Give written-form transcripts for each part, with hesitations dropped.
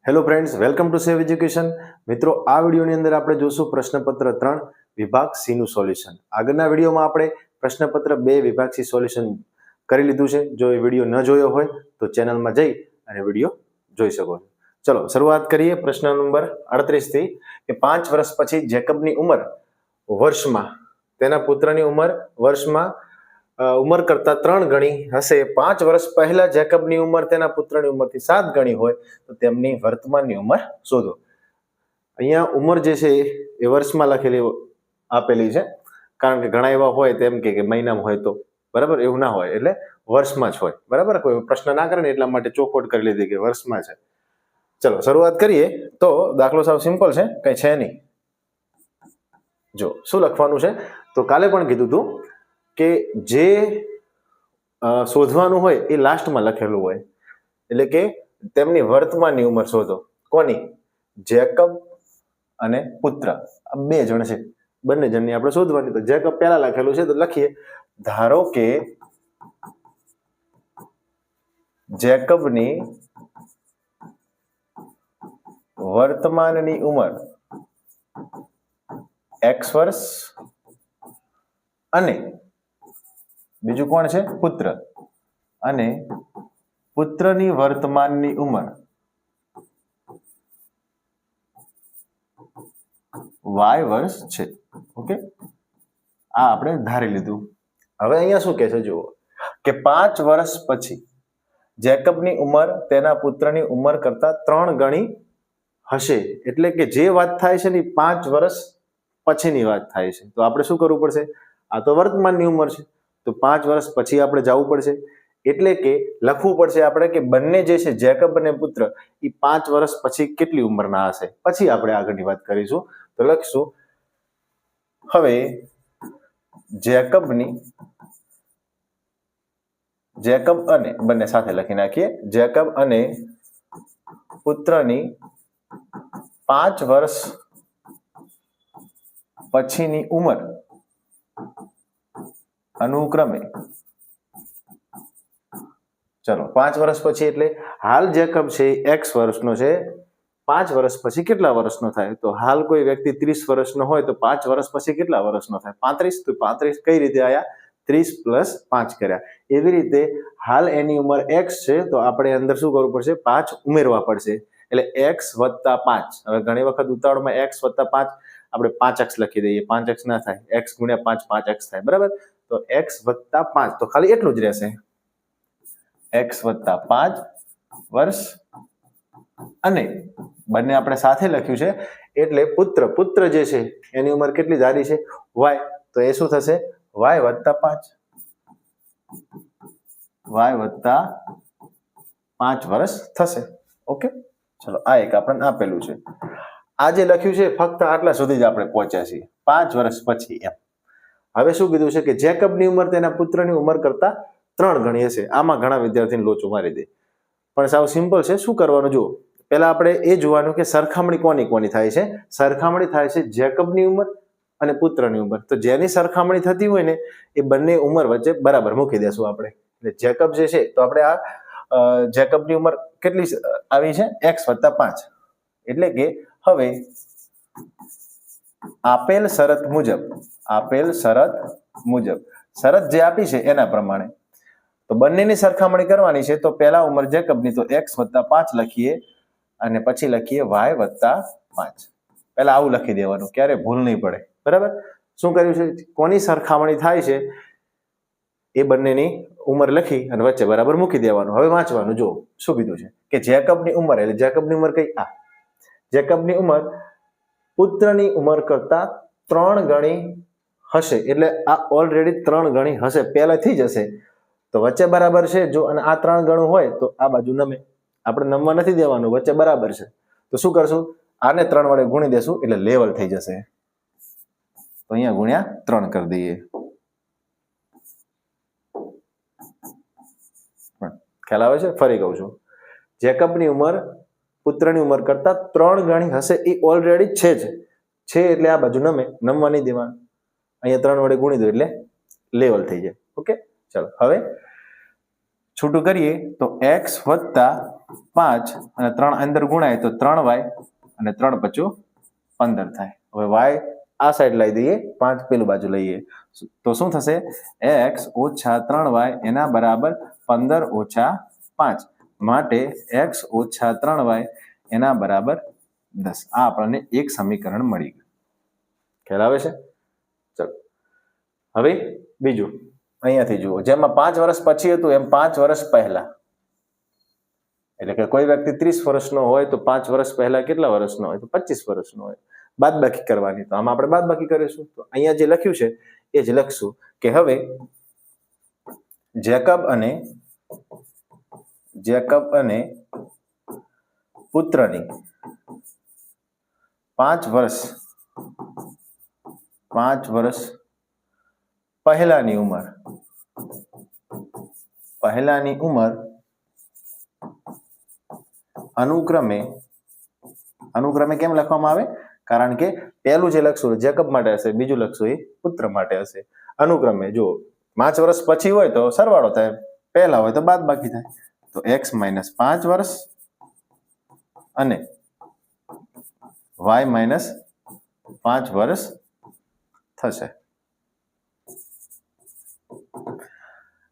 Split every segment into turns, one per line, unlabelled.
Hello friends, welcome to save education. મિત્રો, આ વિડીયોની અંદર આપણે જોશું પ્રશ્નપત્ર 3 વિભાગ સી નું સોલ્યુશન. આગળના વિડીયોમાં આપણે પ્રશ્નપત્ર 2 વિભાગ સી સોલ્યુશન કરી લીધું છે. જો એ વિડીયો ન જોયો હોય તો ચેનલમાં જઈ અને વિડીયો જોઈ શકો છો. ચલો શરૂઆત કરીએ પ્રશ્ન નંબર 38 થી કે 5 વર્ષ પછી જેકબની ઉંમર વર્ષમાં તેના પુત્રની ઉંમર વર્ષમાં ઉંમર કરતા 3 ગણી હશે. 5 વર્ષ પહેલા જેકબની ઉંમર તેના પુત્રની ઉંમરથી 7 ગણી હોય તો તેમની વર્તમાનની ઉંમર શોધો. અહીંયા ઉંમર જે છે એ વર્ષમાં લખેલી આપેલી છે, કારણ કે ઘણા એવા હોય તેમ કે મહિનામાં હોય તો બરાબર, એવું ના હોય, એટલે વર્ષમાં જ હોય. બરાબર, કોઈ પ્રશ્ન ના કરે ને એટલા માટે ચોખવટ કરી લીધી કે વર્ષમાં છે. ચલો શરૂઆત કરીએ. તો દાખલો સાવ સિમ્પલ છે, કઈ છે નહીં. જો શું લખવાનું છે, તો કાલે પણ કીધું હતું કે જે શોધવાનું હોય એ લાસ્ટમાં લખેલું હોય, એટલે કે તેમની વર્તમાનની ઉંમર શોધો. કોની? જેકબ અને પુત્ર, આ 2 જણ છે, બંને જણની આપણે શોધવાની. તો જેકબ પહેલા લખેલું છે તો લખીએ. ધારો કે જેકબની વર્તમાનની ઉંમર x વર્ષ અને બીજું કોણ છે? પુત્ર. અને પુત્રની વર્તમાનની ઉંમર y વર્ષ છે. ઓકે, આ આપણે ધારી લીધું. હવે અહીંયા શું કહે છે જુઓ, કે 5 વર્ષ પછી જેકબની ઉંમર તેના પુત્રની ઉંમર કરતા 3 ગણી હશે. એટલે કે જે વાત થાય છે ને 5 વર્ષ પછીની વાત થાય છે. તો આપણે શું કરવું પડશે? આ તો વર્તમાનની ઉંમર છે, તો 5 વર્ષ પછી આપણે જવું પડશે. એટલે કે લખવું પડશે આપણે કે બંને જે છે જેકબ અને પુત્ર એ 5 વર્ષ પછી કેટલી ઉંમરના હશે. પછી આપણે આગળની વાત કરીશું. તો લખીશું હવે જેકબ અને બંને સાથે લખી નાખીએ. જેકબ અને પુત્રની 5 વર્ષ પછીની ઉંમર અનુક્રમે, ચલો 5 વર્ષ પછી એટલે હાલ જેકબ છે x વર્ષનો છે, 5 વર્ષ પછી કેટલા વર્ષનો થાય? તો હાલ કોઈ વ્યક્તિ 30 વર્ષનો હોય તો 5 વર્ષ પછી કેટલા વર્ષનો થાય? 35. તો 35 કઈ રીતે આયા? 30 + 5 કર્યા. એવી રીતે હાલ એની ઉંમર x છે, તો આપણે અંદર શું કરવું પડશે? 5 ઉમેરવા પડશે. એટલે x + 5. હવે ઘણી વખત ઉતાવળમાં x + 5 આપણે 5x લખી દઈએ. 5x ના થાય, x × 5 5x થાય. બરાબર, તો x + 5 તો ખાલી એટલું જ રહેશે, x + 5 વર્ષ. અને બંને આપણે સાથે લખ્યું છે એટલે પુત્ર જે છે એની ઉંમર કેટલી ધારી છે? y. તો એ શું થશે? y + 5. y + 5 વર્ષ થશે. ઓકે, ચલો આ એક આપણને આપેલું છે. આ જે લખ્યું છે ફક્ત આટલા સુધી જ આપણે પહોંચ્યા છીએ, 5 વર્ષ પછી એમ. હવે શું કીધું છે કે જેકબની ઉંમર તેના પુત્રની ઉંમર કરતા 3 ગણી હશે. આમાં ઘણા વિદ્યાર્થીને લોચો મારી દે, પણ સાવ સિમ્પલ છે. શું કરવાનું જુઓ, પહેલા આપણે એ જોવાનું કે સરખામણી કોની થાય છે. સરખામણી થાય છે જેકબની ઉંમર અને પુત્રની ઉંમર. તો જેની સરખામણી થતી હોય ને એ બંને ઉંમર વચ્ચે બરાબર મૂકી દેશું આપણે. એટલે જેકબ જે છે, તો આપણે આ જેકબની ઉંમર કેટલી આવી છે? x + 5. એટલે કે હવે આપેલ શરત મુજબ શરત જે આપી છે એના પ્રમાણે તો બંનેની સરખામણી કરવાની છે. તો પહેલા ઉંમર જેકબની, તો x + 5 લખીએ અને પછી લખીએ y + 5. પહેલા આવું લખી દેવાનું, ક્યારે ભૂલ નહીં પડે. બરાબર, શું કર્યું છે? કોની સરખામણી થાય છે એ બંનેની ઉંમર લખી અને વચ્ચે બરાબર મૂકી દેવાનું. હવે વાંચવાનું. જો શું કીધું છે કે જેકબની ઉંમર, એટલે જેકબની ઉંમર કઈ? આ જેકબની ઉંમર પુત્રની ઉંમર કરતા 3 ગણી હશે. એટલે આ ઓલરેડી 3 ગણી હશે, પહેલાથી જ હશે. તો વચ્ચે બરાબર છે. જો અને આ 3 ગણું હોય તો આ બાજુ નમે, આપણે નમવા નથી દેવાનું, વચ્ચે બરાબર છે. તો શું કરશું? આને 3 વડે ગુણી દેશું એટલે લેવલ થઈ જશે. તો અહીંયા × 3 કરી દઈએ. ખ્યાલ આવે છે? ફરી કહું છું, જેકબની ઉંમર પુત્રની ઉંમર કરતા 3 ગણી હશે. એ ઓલરેડી છે એટલે આ બાજુ નમવા નહીં દેવાનું. અહીંયા 3 વડે ગુણી દો એટલે લેવલ થઈ જાય. ઓકે, ચલો હવે છૂટું કરીએ તો x + 5 અને 3 અંદર ગુણાય તો 3y અને 3 × 5 15 થાય. હવે y આ સાઈડ લઈ દઈએ, 5 પેલું બાજુ લઈએ તો શું થશે? x ઓછા 3y એના બરાબર 15 ઓછા 5, માટે x ઓછા 3y એના બરાબર 10. આ આપણને એક સમીકરણ મળી ગયું. ખ્યાલ આવે છે? ચલો હવે બીજું અહીંયાથી જુઓ, જેમાં 5 વર્ષ પછી હતું એમ 5 વર્ષ પહેલા, એટલે કે કોઈ વ્યક્તિ 30 વર્ષનો હોય તો 5 વર્ષ પહેલા કેટલા વર્ષનો હોય? તો 25 વર્ષનો હોય. બાદબાકી કરવાની, તો આમાં આપણે બાદબાકી કરીશું. તો અહીંયા જે લખ્યું છે એ જ લખશું કે હવે જેકબ અને પુત્રની 5 વર્ષ પહેલાની ઉંમર અનુક્રમે કેમ લખવામાં આવે? કારણ કે પહેલું જે લખશું જેકબ માટે હશે, બીજું લખશું એ પુત્ર માટે હશે. અનુક્રમે જો 5 વર્ષ પછી હોય તો સરવાળો થાય, પહેલા હોય તો બાદબાકી થાય. તો x - 5 વર્ષ અને y - 5 વર્ષ થશે.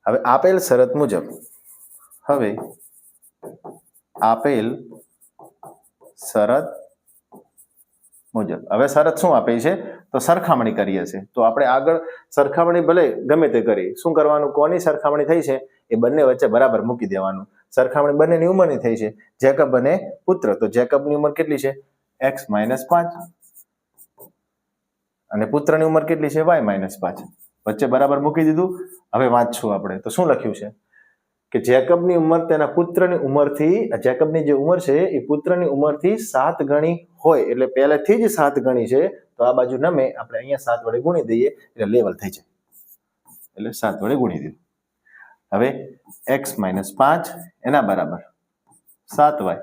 હવે આપેલ શરત મુજબ હવે શરત શું આપી છે? તો સરખામણી કરીએ છીએ. તો આપણે આગળ સરખામણી ભલે ગમે તે કરી, શું કરવાનું? કોની સરખામણી થઈ છે એ બંને વચ્ચે બરાબર મૂકી દેવાનું. સરખામણી બંનેની ઉંમરની થઈ છે, જેકબ અને પુત્ર. તો જેકબની ઉંમર કેટલી છે? x - 5 અને પુત્રની ઉંમર કેટલી છે? y - 5. વચ્ચે બરાબર મૂકી દીધું. હવે વાંચશું આપણે તો શું લખ્યું છે કે જેકબની ઉંમર તેના પુત્રની ઉંમરથી, જેકબની જે ઉંમર છે એ પુત્રની ઉંમરથી 7 ગણી હોય, એટલે પહેલેથી જ 7 ગણી છે. તો આ બાજુ નમે આપણે અહીંયા 7 વડે ગુણી દઈએ એટલે લેવલ થઈ જાય, એટલે 7 વડે ગુણી દીધું. હવે x - 5 એના બરાબર 7y,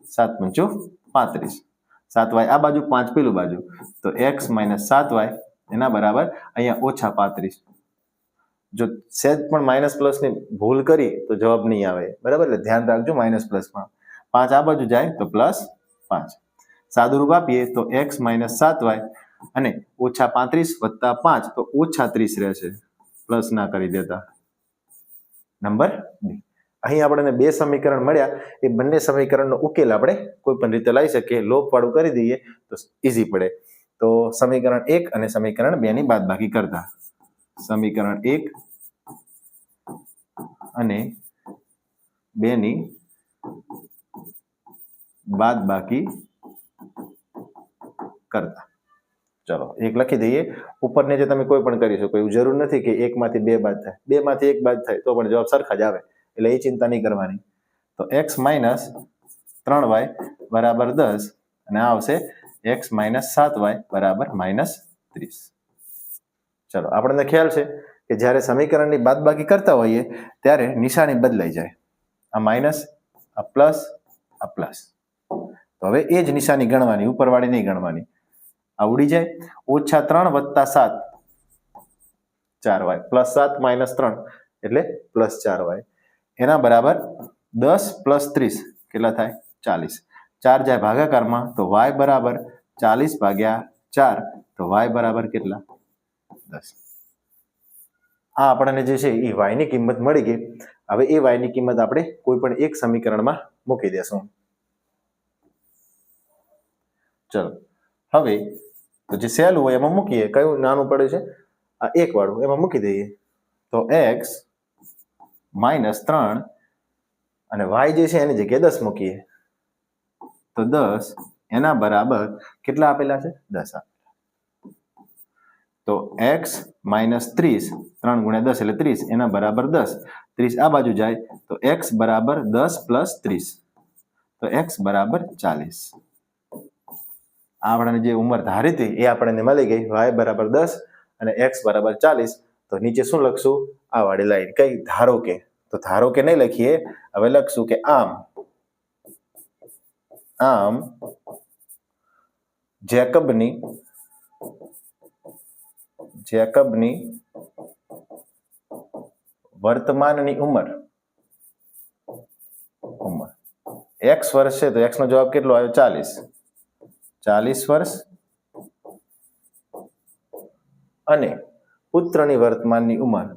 7 × 35. 7y આ બાજુ, 5 પેલું બાજુ, તો x - 7y એના બરાબર અહીંયા ઓછા 35. જો સહેજ પણ માઇનસ પ્લસની ભૂલ કરી તો જવાબ નહીં આવે, બરાબર? એટલે ધ્યાન રાખજો માઇનસ પ્લસમાં. 5 આ બાજુ જાય તો +5. સાદુરૂપ આપીએ તો x - 7y અને ઓછા 35 વત્તા 5 તો ઓછા 30 રહેશે, પ્લસ ના કરી દેતા. નંબર 2. અહીં આપણને 2 સમીકરણ મળ્યા. એ બંને સમીકરણનો ઉકેલ આપણે કોઈ પણ રીતે લાવી શકીએ. લોપવાળું કરી દઈએ તો ઈઝી પડે. તો સમીકરણ 1 અને સમીકરણ 2 ની બાદબાકી કરતા, સમીકરણ 1 અને 2 ની બાદબાકી કરતા. ચલો 1 લખી દઈએ. ઉપરને જે તમે કોઈ પણ કરી શકો, એવું જરૂર નથી કે 1 માંથી 2 બાદ થાય, 2 માંથી 1 બાદ થાય તો પણ જવાબ સરખા જ આવે, એટલે એ ચિંતા નહીં કરવાની. તો x - 3y બરાબર 10 અને આ આવશે x - 7y બરાબર -30. ચલો આપણને ખ્યાલ છે કે જ્યારે સમીકરણની બાદબાકી કરતા હોઈએ ત્યારે નિશાની બદલાઈ જાય. આ માઇનસ, આ પ્લસ, આ પ્લસ. તો હવે એ જ નિશાની ગણવાની, ઉપરવાળી નહીં ગણવાની. આ ઉડી જાય. ઓછા 3 વત્તા 7 4y, +7 - 3 એટલે +4y એના બરાબર 10 + 30 કેટલા થાય? 40. 4 જાય ભાગાકારમાં તો y બરાબર 40/4, તો y બરાબર કેટલા? 10. આ આપણને જે છે એ y ની કિંમત મળી ગઈ. હવે એ y ની કિંમત આપણે કોઈ પણ એક સમીકરણમાં મૂકી દેશું. ચલો હવે તો જે સહેલું હોય એમાં મૂકીએ. કયું નાનું પડે છે? આ 1 વાળું, એમાં મૂકી દઈએ. તો x - 3 અને y જે છે એની જગ્યાએ 10 મૂકીએ તો 10 એના બરાબર કેટલા આપેલા છે? 10 આપેલા. તો x - 30, 3 × 10 એટલે 30 એના બરાબર 10. 30 આ બાજુ જાય તો x બરાબર 10 + 30, તો x બરાબર 40. આપણને જે ઉંમર ધારી હતી એ આપણને મળી ગઈ. y બરાબર 10 અને x બરાબર 40. તો નીચે શું લખશું? આ વાળી લાઈન. કઈ? ધારો કે. તો ધારો કે નહીં લખીએ, હવે લખશું કે આમ જેકબની વર્તમાનની ઉંમર x વર્ષ છે તો x નો જવાબ કેટલો આવ્યો 40 વર્ષ અને પુત્રની વર્તમાનની ઉંમર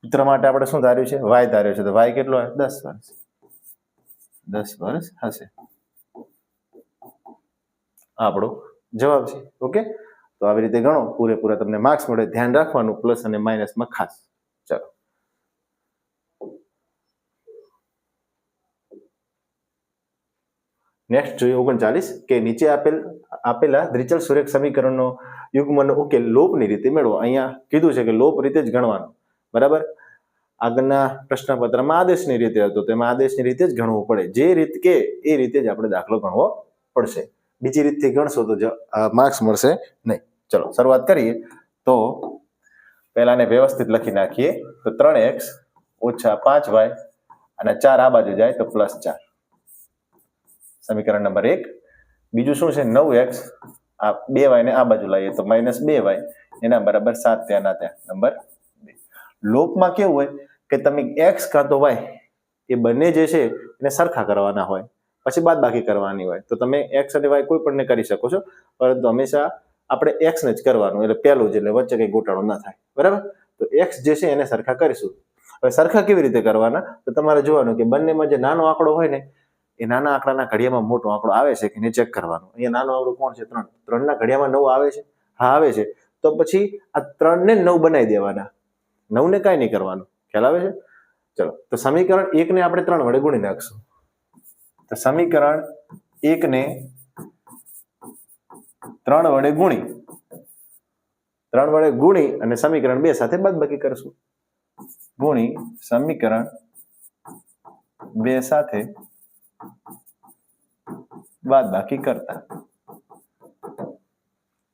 પુત્ર માટે આપણે શું ધાર્યું છે y ધાર્યો છે તો y કેટલો આવે 10 વર્ષ હશે આપણો જવાબ છે ઓકે તો આવી રીતે ગણો પૂરેપૂરા તમને માર્ક્સ મળે ધ્યાન રાખવાનું પ્લસ અને માઇનસમાં ખાસ ચાલો નેક્સ્ટ જોઈએ 39 કે નીચે આપેલા દ્વિચલ સુરેખ સમીકરણનો યુગ્મનો ઉકેલ લોપની રીતે મેળવો અહીંયા કીધું છે કે લોપ રીતે જ ગણવાનો બરાબર આગળના પ્રશ્નપત્રમાં આદેશની રીતે હતો તેમાં આદેશની રીતે જ ગણવું પડે જે રીત કે એ રીતે જ આપણે દાખલો ગણવો પડશે બીજી રીતથી ગણશો તો માર્ક્સ મળશે નહીં ચલો શરૂઆત કરીએ તો પહેલાને વ્યવસ્થિત લખી નાખીએ તો 3x ઓછા 5y અને 4 આ બાજુ જાય તો +4 સમીકરણ નંબર 1 બીજું શું છે 9x આ 2y ને આ બાજુ લાવીએ તો -2y એના બરાબર 7 ત્યાં નંબર 2 લોપમાં કેવું હોય કે તમે x કાં તો y એ બંને જે છે એને સરખા કરવાના હોય પછી બાદબાકી કરવાની હોય તો તમે x અને y કોઈ પણ કરી શકો છો પરંતુ હંમેશા આપણે x ને જ કરવાનું એટલે પહેલું જ એટલે વચ્ચે કંઈ ગોટાળો ન થાય બરાબર તો x જે છે એને સરખા કરીશું હવે સરખા કેવી રીતે કરવાના તો તમારે જોવાનું કે બંનેમાં જે નાનો આંકડો હોય ને એ નાના આંકડાના ઘડિયામાં મોટો આંકડો આવે છે કે નહીં ચેક કરવાનું અહીંયા નાનો આંકડો કોણ છે 3 ના ઘડિયામાં 9 આવે છે હા આવે છે તો પછી આ 3 ને 9 બનાવી દેવાના 9 ને કાંઈ નહીં કરવાનું ખ્યાલ આવે છે ચલો તો સમીકરણ 1 ને આપણે 3 વડે ગુણી નાખશું તો સમીકરણ 1 ને 3 વડે ગુણી અને સમીકરણ 2 સાથે બાદબાકી કરશું ગુણી સમીકરણ 2 સાથે બાદબાકી કરતા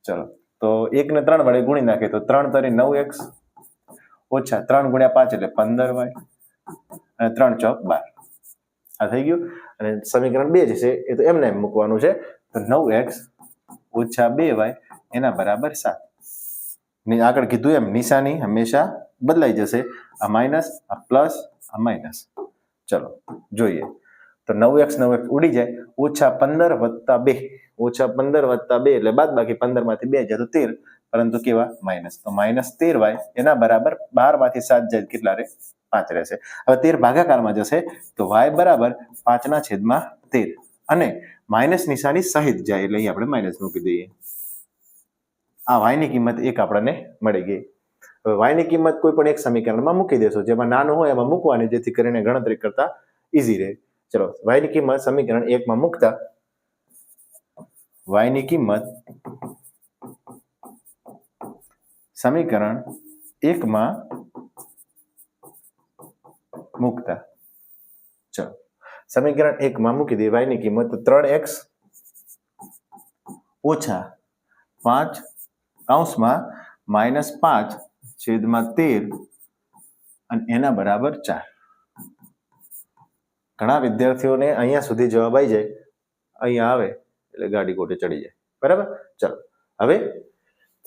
ચલો તો 1 ને 3 વડે ગુણી નાખીએ તો 3 તરી 9x ઓછા 3 ગુણ્યા 5 એટલે 15y અને 3 ચોક 12 આ થઈ ગયું અને સમીકરણ 2 જે છે એ તો એમને એમ મૂકવાનું છે તો 9x ઓછા 2y એના બરાબર 7 ને આગળ કીધું એમ નિશાની હંમેશા બદલાઈ જશે આ માઇનસ આ પ્લસ આ માઇનસ ચલો જોઈએ તો 9x ઉડી જાય ઓછા 15 વત્તા 2 એટલે બાદબાકી 15 માંથી 2 જાય તો 13 પરંતુ કેવા માઇનસ તો -13y એના બરાબર 12 માંથી 7 જાય કેટલા રહે 5 રહેશે હવે 13 ભાગાકારમાં જશે તો y બરાબર 5/13 અને માઇનસ નિશાની સહિત જાય એટલે અહીં આપણે માઇનસ મૂકી દઈએ આ y ની કિંમત 1 આપણને મળી ગઈ હવે y ની કિંમત કોઈ પણ એક સમીકરણમાં મૂકી દેશો જેમાં નાનું હોય એમાં મૂકવાની જેથી કરીને ગણતરી કરતા ઈઝી રહે ચલો y ની કિંમત સમીકરણ 1 માં મૂકતા y ની કિંમત સમીકરણ 1 માં મૂકતા ચલો સમીકરણ 1 માં મૂકી દે y ની કિંમત 3x ઓછા 5 કૌંસમાં -5/13 અને એના બરાબર 4 ઘણા વિદ્યાર્થીઓને અહીંયા સુધી જવાબ આવી જાય અહીંયા આવે એટલે ગાડી કોટે ચડી જાય બરાબર ચલો હવે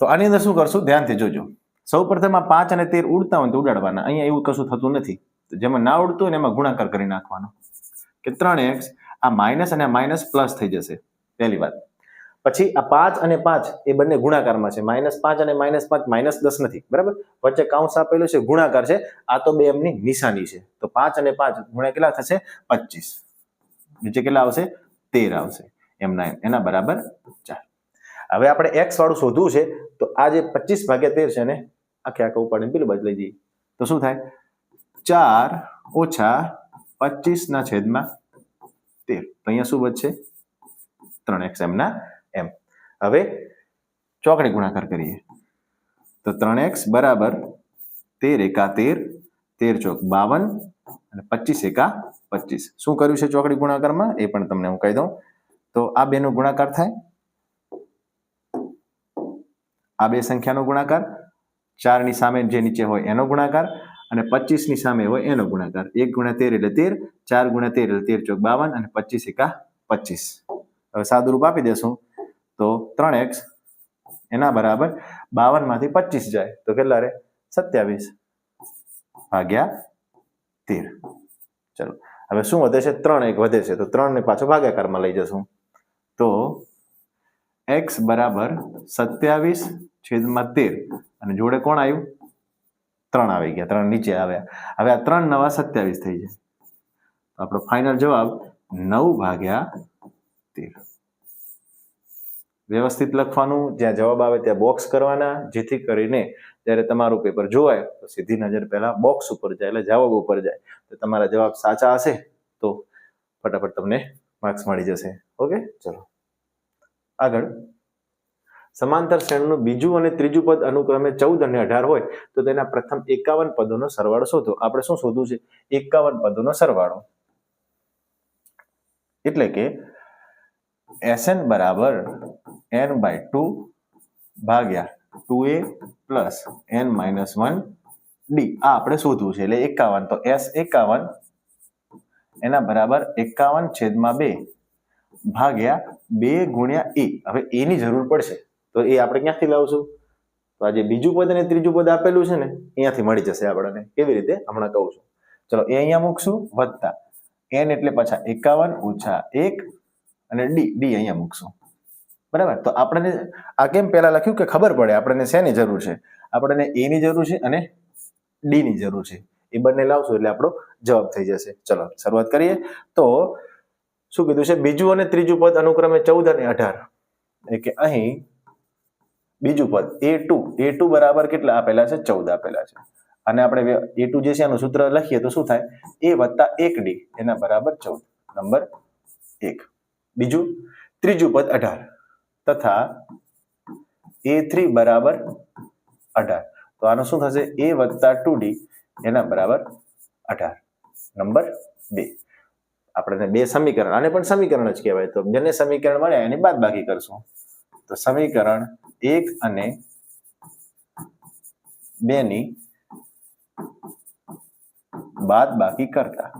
તો આની અંદર શું કરશું ધ્યાનથી જોજો સૌપ્રથમ આ 5 અને 13 ઉડતા હોય તો ઉડાડવાના અહીંયા એવું કશું થતું નથી જેમાં ના ઉડતું હોય ને એમાં ગુણાકાર કરી નાખવાનો કે 3x આ માઇનસ અને માઇનસ પ્લસ થઈ જશે પહેલી વાત પછી આ 5 અને 5 એ બંને ગુણાકારમાં છે -5 અને -5 -10 નથી બરાબર વચ્ચે કૌંસ આપેલું છે ગુણાકાર છે આ તો બે એમની નિશાની છે તો 5 અને 5 ગુણ્યા કેટલા થશે 25 નીચે કેટલા આવશે 13 આવશે એમના એના બરાબર 4 હવે આપણે x વાળું શોધવું છે તો આ જે 25/13 છે ને આખે ઉપાડીને પેલું બાજુ લઈ જઈએ તો શું થાય 4 ઓછા 25/13 તો અહીંયા શું બચશે 3x એમના એમ હવે ચોકડી ગુણાકાર કરીએ તો 3x બરાબર 13 એકા 13 13 ચોક 52 અને 25 એકા 25 શું કર્યું છે ચોકડી ગુણાકારમાં એ પણ તમને હું કહી દઉં તો આ બેનો ગુણાકાર થાય આ બે સંખ્યાનો ગુણાકાર 4 ની સામે જે નીચે હોય એનો ગુણાકાર અને 25 ની સામે હોય એનો ગુણાકાર 1 × 13 એટલે 13 4 × 13 એટલે 13 ચોક 52 અને 25 એકા 25 હવે સાદુરૂપ આપી દેશું તો 3x એના બરાબર 52 માંથી 25 જાય તો કેટલા રહે 27 ભાગ્યા 13. ચલો હવે શું વધે છે 3 એક વધે છે તો 3 ને પાછો ભાગાકારમાં લઈ જશું તો x બરાબર 27/13 અને જોડે કોણ આવ્યું 3 આવી ગયા 3 નીચે આવ્યા હવે આ 3 નવા 27 થઈ જાય આપણો ફાઇનલ જવાબ 9/13. વ્યવસ્થિત લખવાનું જ્યાં જવાબ આવે ત્યાં બોક્સ કરવાના જેથી કરીને જ્યારે તમારું પેપર જોવાય તો સીધી નજર પહેલા બોક્સ ઉપર જાય એટલે જવાબ ઉપર જાય તો તમારા જવાબ સાચા હશે તો ફટાફટ તમને માર્ક્સ મળી જશે. ઓકે ચલો આગળ સમાંતર શ્રેણીનું બીજું અને ત્રીજું પદ અનુક્રમે 14 અને 18 હોય તો તેના પ્રથમ 51 પદોનો સરવાળો શોધો. આપણે શું શોધવું છે 51 પદોનો સરવાળો એટલે કે Sn બરાબર n/2 ભાગ્યા 2a પ્લસ n-1d આ આપણે શોધવું છે એટલે 51 તો S51 એના બરાબર 51/2 ભાગ્યા 2 ગુણ્યા a. હવે a ની જરૂર પડશે તો એ આપણે ક્યાંથી લાવશું તો આ જે બીજું પદ અને ત્રીજું પદ આપેલું છે ને અહીંયાથી મળી જશે આપણને. કેવી રીતે હમણાં કહું છું. ચલો એ અહીંયા મૂકશું વત્તા n એટલે પાછા 51 - 1 અને d અહીંયા મૂકશું બરાબર. તો આપણને આ કેમ પહેલા લખ્યું કે ખબર પડે આપણને શેની જરૂર છે આપણને a ની જરૂર છે અને d ની જરૂર છે એ બંને લાવશું એટલે આપણો જવાબ થઈ જશે. ચલો શરૂઆત કરીએ તો શું કીધું છે બીજું અને ત્રીજું પદ અનુક્રમે 14 અને 18 એટલે કે અહીં બીજું પદ a2 બરાબર કેટલા આપેલા છે 14 આપેલા છે અને આપણે a2 જે છે એનું સૂત્ર લખીએ તો શું થાય a + 1d એના બરાબર 14 નંબર 1. બીજું ત્રીજું પદ 18 તથા a3 બરાબર 18 તો આનું શું થશે a + 2d એના બરાબર 18 નંબર 2. આપણે બે સમીકરણ આને પણ સમીકરણ જ કહેવાય તો જેને સમીકરણ મળ્યા એની બાદબાકી કરશું તો સમીકરણ 1 અને 2 ની બાદબાકી કરતા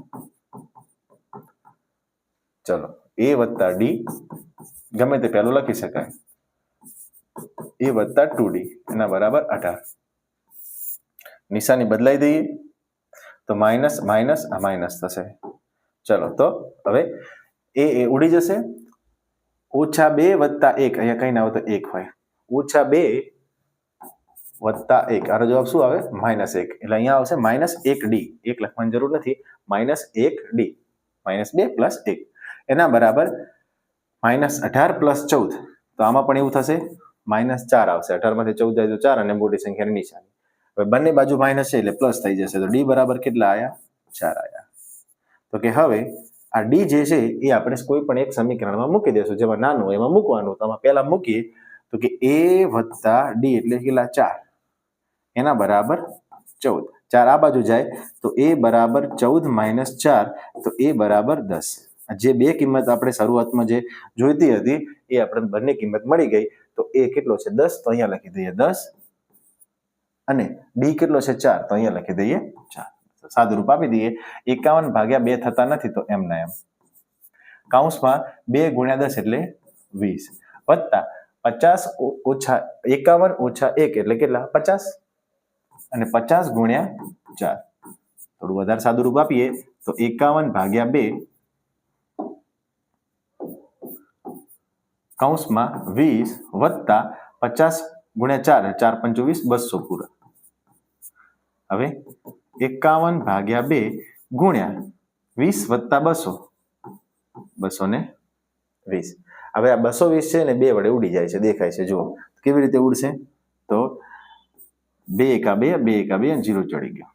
ચલો a + d ગમે તે પહેલું લખી શકાય a + 2d એના બરાબર 18 નિશાની બદલાઈ દઈએ તો માઇનસ માઇનસ આ માઇનસ થશે. ચલો તો હવે એ ઉડી જશે -2 + 1 અહીંયા કઈ ના આવે તો 1 હોય -2 + 1 આનો જવાબ શું આવે -1 એટલે અહીંયા આવશે -1d 1 લખવાની જરૂર નથી -1d -2 + 1 એના બરાબર -18 + 14 તો આમાં પણ એવું થશે -4 આવશે 18 માંથી 14 જાય તો 4 અને મોટી સંખ્યાની નિશાની હવે બંને બાજુ માઇનસ છે એટલે પ્લસ થઈ જશે તો d બરાબર કેટલા આયા 4 આયા. તો કે હવે આ d જે છે એ આપણે કોઈ પણ એક સમીકરણમાં મૂકી દેશું જેમાં નાનું હોય એમાં મૂકવાનું તો આમાં પહેલા મૂકીએ તો કે a + d એટલે કેટલા 4 એના બરાબર 14 4 આ બાજુ જાય તો a બરાબર 14 - 4 તો a બરાબર 10. જે બે કિંમત આપણે શરૂઆતમાં જે જોઈતી હતી એ આપણે બંને કિંમત મળી ગઈ તો a કેટલો છે 10 તો અહીંયા લખી દઈએ 10 અને d કેટલો છે 4 તો અહીંયા લખી દઈએ 4 સાદું રૂપ આપી દઈએ 51/2 થતા નથી તો એમ ના એમ કૌંસમાં 2 × 10 એટલે 20 વત્તા 50 - 51 - 1 એટલે કેટલા 50 અને 50 × 4 થોડું વધારે સાદું રૂપ આપીએ તો 51/2 કૌંસમાં 20 વત્તા 50 × 4 4 × 5 = 200 પૂરા. હવે 51/2 ગુણ્યા 20 વત્તા 200 220. હવે આ 220 છે ને 2 વડે ઉડી જાય છે દેખાય છે જુઓ કેવી રીતે ઉડશે તો 2 × 2 2 × 2 અને 0 ચડી ગયો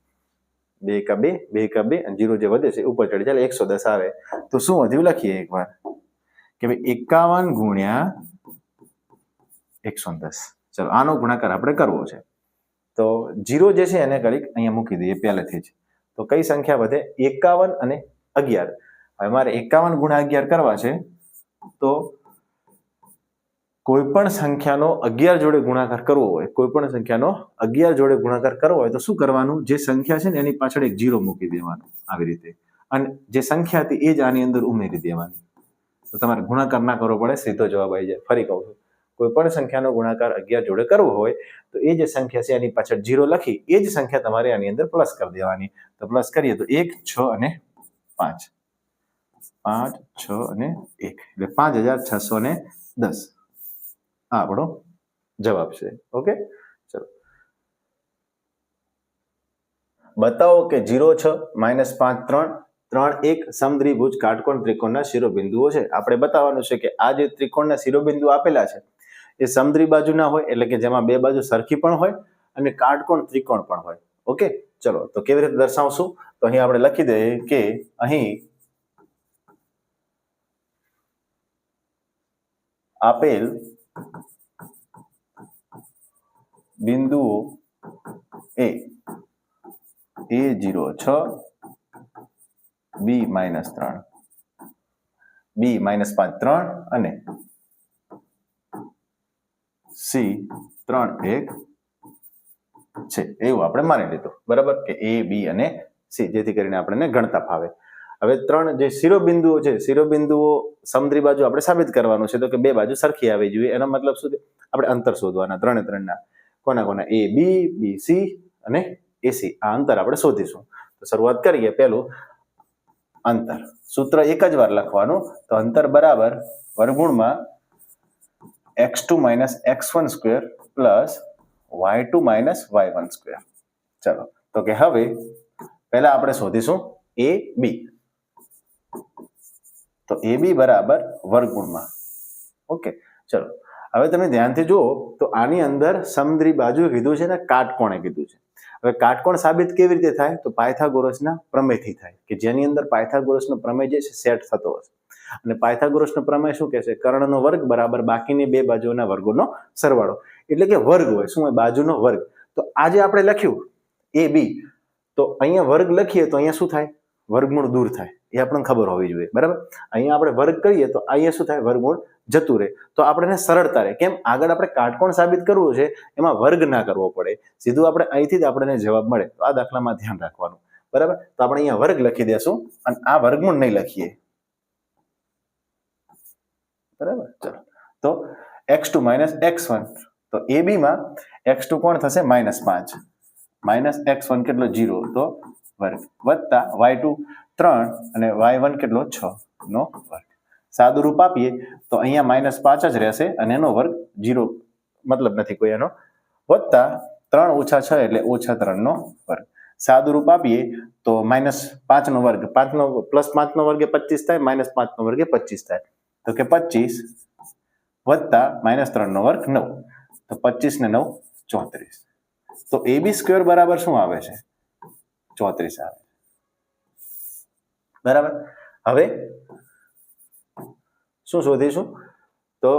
2 × 2 2 × 2 અને 0 જે વધે છે ઉપર ચડી ચાલે 110 આવે તો શું વધ્યું લખીએ એકવાર કે ભાઈ 51 × 110. ચલો આનો ગુણાકાર આપણે કરવો છે તો 0 જે છે એને ઘડીક અહીંયા મૂકી દઈએ પહેલેથી જ તો કઈ સંખ્યા વધે 51 અને 11. હવે મારે 51 × 11 કરવા છે તો કોઈ પણ સંખ્યાનો 11 જોડે ગુણાકાર કરવો હોય કોઈ પણ સંખ્યાનો 11 જોડે ગુણાકાર કરવો હોય તો શું કરવાનું જે સંખ્યા છે ને એની પાછળ એક 0 મૂકી દેવાનું આવી રીતે અને જે સંખ્યા હતી એ જ આની અંદર ઉમેરી દેવાની તો તમારે ગુણાકાર ના કરવો પડે સીધો જવાબ આવી જાય. ફરી કહું છું કોઈ પણ સંખ્યાનો ગુણાકાર 11 જોડે કરવો હોય તો એ જે સંખ્યા છે એની પાછળ 0 લખી એ જ સંખ્યા તમારે આની અંદર પ્લસ કરી દેવાની. તો પ્લસ કરીએ તો 1, 6 અને 5. 5, 6 અને 1 એટલે 5610 આ આપણો જવાબ છે. ઓકે, ચલો બતાવો કે 0, 6, -5, 3, 3, 1 સમદ્વિભુજ કાટકોણ ત્રિકોણના શિરોબિંદુઓ છે. આપણે બતાવવાનું છે કે આ જે ત્રિકોણના શિરોબિંદુ આપેલા છે એ સમદ્વિબાજુના હોય એટલે કે જેમાં બે બાજુ સરખી પણ હોય અને કાટકોણ ત્રિકોણ પણ હોય. ઓકે, ચલો તો કેવી રીતે દર્શાવશું? તો અહીં આપણે લખી દઈએ કે અહીં આપેલ બિંદુઓ A0, 6, B, -3, B, -5, 3 અને C, 3, 1 છે એવું આપણે માની લીધું. બરાબર કે A, B અને C જેથી કરીને આપણને ગણતા ફાવે. હવે ત્રણ જે શિરોબિંદુઓ છે શિરોબિંદુઓ સમદ્વિબાજુ આપણે સાબિત કરવાનું છે તો કે બે બાજુ સરખી આવી જોઈએ. એનો મતલબ શું છે? આપણે અંતર શોધવાના ત્રણના. કોના? A, B, B, C અને AC. આ અંતર આપણે શોધીશું. તો શરૂઆત કરીએ. પહેલું અંતર સૂત્ર એક જ વાર લખવાનું. તો અંતર બરાબર વર્ગમૂળમાં x2 - x1 square plus y2 - y1 square. ચલો તો કે હવે પહેલા આપણે શોધીશું AB. તો AB બરાબર વર્ગમૂળમાં. ઓકે, ચલો હવે તમે ધ્યાનથી જુઓ તો આની અંદર સમદ્વિબાજુ કીધું છે ને કાટકોણે કીધું છે. હવે કાટકોણ સાબિત કેવી રીતે થાય? તો પાયથાગોરસના પ્રમેયથી થાય કે જેની અંદર પાયથાગોરસનો પ્રમેય જે છે સેટ થતો હશે. અને પાયથાગોરસનો પ્રમેય શું કહે છે? કર્ણનો વર્ગ બરાબર બાકીની બે બાજુઓના વર્ગોનો સરવાળો. એટલે કે વર્ગ હોય શું હોય? બાજુનો વર્ગ. તો આજે આપણે લખ્યું AB તો અહીંયા વર્ગ લખીએ તો અહીંયા શું થાય? વર્ગમૂળ દૂર થાય. એ આપણને ખબર હોવી જોઈએ. બરાબર, અહીંયા આપણે વર્ગ કરીએ તો અહીંયા શું થાય? વર્ગમૂળ જતું રહે. તો આપણને સરળતા રહે. કેમ? આગળ આપણે કાટકોણ સાબિત કરવું છે એમાં વર્ગ ના કરવો પડે. સીધું આપણે અહીંથી જ આપણને જવાબ મળે. તો આ દાખલામાં ધ્યાન રાખવાનું. બરાબર, તો આપણે અહીંયા વર્ગ લખી દેશું અને આ વર્ગમૂળ નહીં લખીએ. બરાબર, ચલો તો x2 - x1 તો AB માં x2 કોણ થશે? -5 -x1 કેટલો? 0 તો વર્ગ વત્તા y2 3 અને y1 કેટલો? 6 નો વર્ગ. સાદું રૂપ આપીએ તો અહીંયા -5 જ રહેશે અને એનો વર્ગ 0 મતલબ નથી કોઈ એનો વત્તા 3 - 6 એટલે -3 નો વર્ગ. સાદું રૂપ આપીએ તો -5 નો વર્ગ 5 નો +5 નો વર્ગ એ 25 થાય, -5 નો વર્ગ એ 25 થાય. તો કે 25 વત્તા -3 નો વર્ગ 9. તો 25 ને 9 34. તો AB સ્ક્વેર બરાબર શું આવે છે? 34 આવે. બરાબર, હવે શું શોધીશું? તો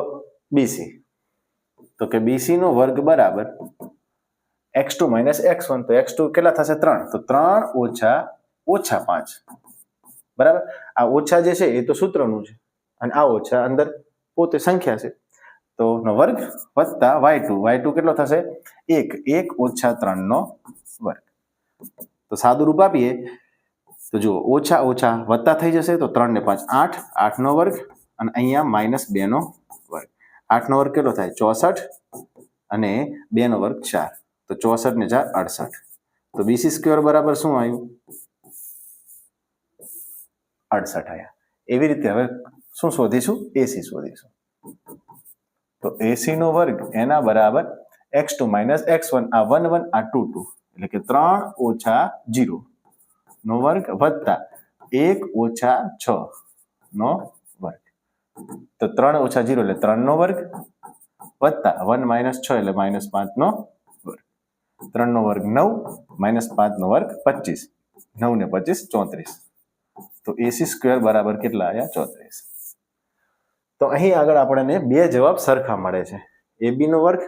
BC. તો કે BC નો વર્ગ બરાબર x2 - x1 તો x2 કેટલા થશે? 3. તો 3 - -5. બરાબર, આ ઓછા જે છે એ તો સૂત્રનું છે અને આ ઓછા અંદર પોતે સંખ્યા છે તો નો વર્ગ વત્તા y2 કેટલો થશે? 1 - 3 નો વર્ગ. તો સાદું રૂપ આપીએ તો જુઓ ઓછા ઓછા વત્તા થઈ જશે તો 3 ને 5 8 8 નો વર્ગ અને અહીંયા -2 નો વર્ગ. 8 નો વર્ગ કેટલો થાય? 64 અને 2 નો વર્ગ 4. તો 64 ને 4 68. તો BC સ્ક્વેર બરાબર શું આવ્યું? 68 આવ્યા. એવી રીતે હવે શું શોધીશું? AC શોધીશું. તો AC નો વર્ગ એના બરાબર x2 - x1 આ 1 1 આ 2 2 એટલે કે 3 - 0 નો વર્ગ વત્તા 1 - 6 નો વર્ગ. તો 3 - 0 એટલે 3 નો વર્ગ વત્તા 1 - 6 એટલે -5 નો વર્ગ. 3 નો વર્ગ 9 -5 નો વર્ગ 25. 9 ને 25 34. તો AC સ્ક્વેર બરાબર કેટલા આવ્યા? 34. તો અહીં આગળ આપણને બે જવાબ સરખા મળે છે. AB નો વર્ગ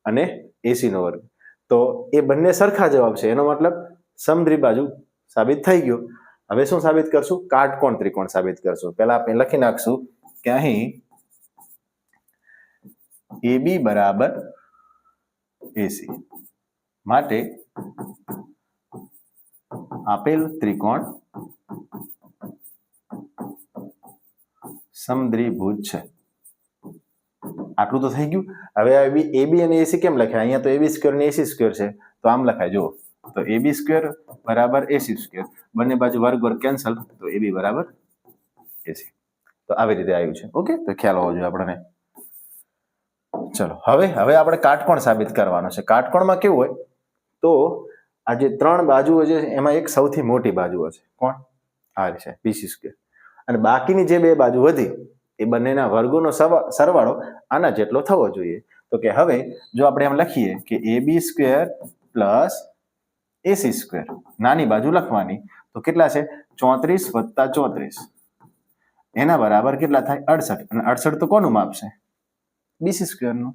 અને AC નો વર્ગ. તો એ બંને સરખા જવાબ છે એનો મતલબ સમદ્વિબાજુ સાબિત થઈ ગયો. હવે શું સાબિત કરશું? કાટકોણ ત્રિકોણ સાબિત કરશું. પહેલા આપણે લખી નાખશું કે અહીં AB બરાબર AC માટે આપેલ ત્રિકોણ સમદ્વિભુજ છે. આટલું તો થઈ ગયું. હવે AB અને AC કેમ લખાય? અહીંયા તો AB² અને AC² છે, તો આમ લખાય. જુઓ, તો AB² બરાબર AC², બંને બાજુ વર્ગ કેન્સલ, તો AB બરાબર AC. તો આવી રીતે આવ્યું છે. ઓકે, તો ખ્યાલ હોવો જોઈએ આપણને. ચલો, હવે આપણે કાટકોણ સાબિત કરવાનો છે. કાટકોણમાં કેવું હોય, તો આ જે 3 બાજુઓ છે એમાં એક સૌથી મોટી બાજુ હશે. કોણ? આ છે BC², અને બાકીની જે 2 બાજુ વધી એ બંનેના વર્ગોનો સરવાળો આના જેટલો થવો જોઈએ. તો કે હવે જો આપણે એમ લખીએ કે AB² પ્લસ AC², નાની બાજુ લખવાની, તો કેટલા છે? 34 + 34, એના બરાબર કેટલા થાય? 68. અને 68 તો કોનું માપ છે? BC² નું.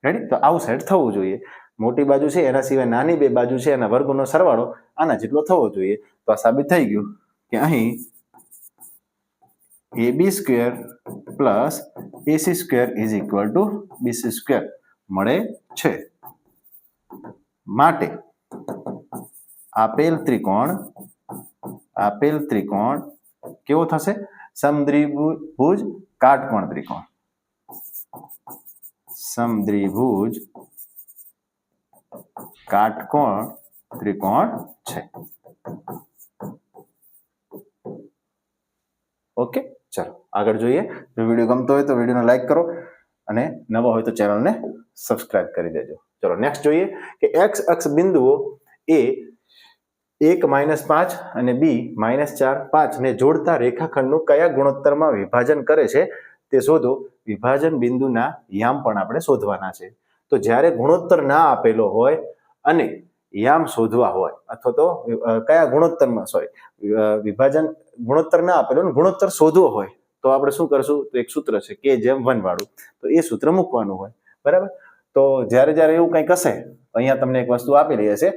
રેડી? તો આવું સેટ થવું જોઈએ. મોટી બાજુ છે એના સિવાય નાની 2 બાજુ છે એના વર્ગોનો સરવાળો આના જેટલો થવો જોઈએ. તો આ સાબિત થઈ ગયું કે અહીં AB² પ્લસ AC² = BC² મળે છે. માટે આપેલ ત્રિકોણ કેવો થશે? સમદ્વિભુજ કાટકોણ ત્રિકોણ. સમદ્વિભુજ કાટકોણ ત્રિકોણ છે. ઓકે, ચાલો આગળ જોઈએ. જો વિડીયો ગમતો હોય તો વિડીયોને લાઈક કરો અને નવા હોય તો ચેનલને સબસ્ક્રાઇબ કરી દેજો. ચલો નેક્સ્ટ જોઈએ કે x અક્ષ બિંદુઓ A 1 - 5 અને B -4 5 ને જોડતા રેખાખંડનું કયા ગુણોત્તરમાં વિભાજન કરે છે તે શોધો. વિભાજન બિંદુના યામ પણ આપણે શોધવાના છે. તો જ્યારે ગુણોત્તર ના આપેલો હોય અને યામ શોધવા હોય, અથવા તો કયા ગુણોત્તરમાં વિભાજન ગુણોત્તર ના આપેલો ને ગુણોત્તર શોધવો હોય, તો આપણે શું કરશું? તો એક સૂત્ર છે K/1 વાળું, તો એ સૂત્ર મૂકવાનું હોય. બરાબર? તો જ્યારે એવું કંઈક હશે, અહીંયા તમને એક વસ્તુ આપેલી હશે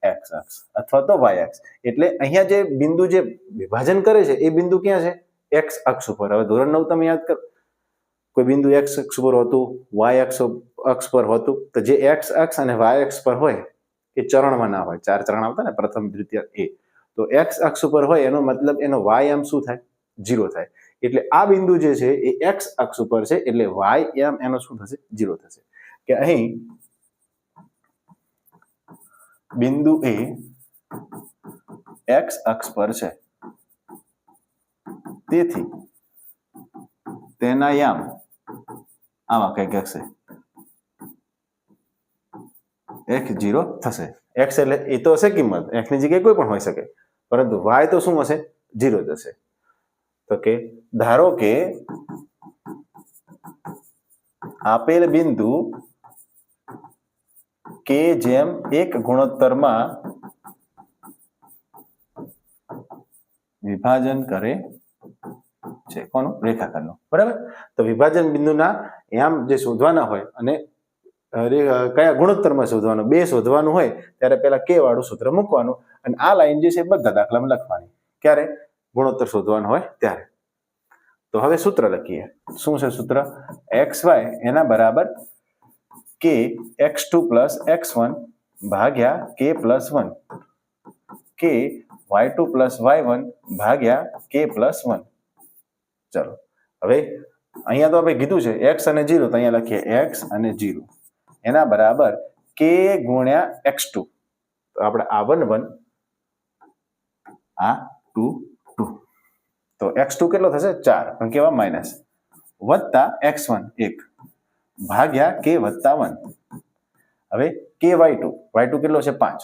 x અક્ષ અથવા તો y અક્ષ, એટલે અહીંયા જે બિંદુ જે વિભાજન કરે છે એ બિંદુ ક્યાં છે? x અક્ષ ઉપર. હવે ધોરણ 9 તમે યાદ કરો, કોઈ બિંદુ x અક્ષ પર હોતું, y અક્ષ પર હોતું, તો જે x અક્ષ અને y અક્ષ પર હોય એ ચરણમાં ના હોય. 4 ચરણ આવતા ને, પ્રથમ, દ્વિતીય, એ. તો x અક્ષ ઉપર હોય એનો મતલબ એનો y આમ શું થાય? 0 થાય. એટલે આ બિંદુ જે છે એ x અક્ષ ઉપર છે, એટલે y આમ એનો શું થશે? 0 થશે. કે અહીં બિંદુ A x અક્ષ પર છે, તેથી તેના યામ આમાં કંઈક હશે, x0 થશે. x એટલે એ તો હશે કિંમત, x ની જગ્યાએ કોઈ પણ હોઈ શકે, પરંતુ y તો શું હશે? 0 થશે. તો કે ધારો કે આપેલ બિંદુ K/1 ગુણોત્તરમાં વિભાજન કરે છે. કોનું? રેખાખંડનું. બરાબર? તો વિભાજન બિંદુના યામ જે શોધવાના હોય અને કયા ગુણોત્તરમાં શોધવાનું, 2 શોધવાનું હોય, ત્યારે પહેલા K વાળું સૂત્ર મૂકવાનું, અને આ લાઈન જે છે બધા દાખલામાં લખવાની. ક્યારે? ગુણોત્તર શોધવાનું હોય ત્યારે. તો હવે સૂત્ર લખીએ. શું છે સૂત્ર? xy એના બરાબર Kx2 + x1 ભાગ્યા K+1, Ky2 + y1 ભાગ્યા K+1. ચલો, હવે અહીંયા તો આપણે કીધું છે x અને 0, તો અહીંયા લખીએ x અને 0 એના બરાબર K × x2. તો આપણે આ 1 1, આ 2 2, તો x2 કેટલો થશે? 4, પણ કેવા? માઇનસ, વત્તા x1 1 ભાગ્યા K + 1. હવે y2 કેટલો છે? 5,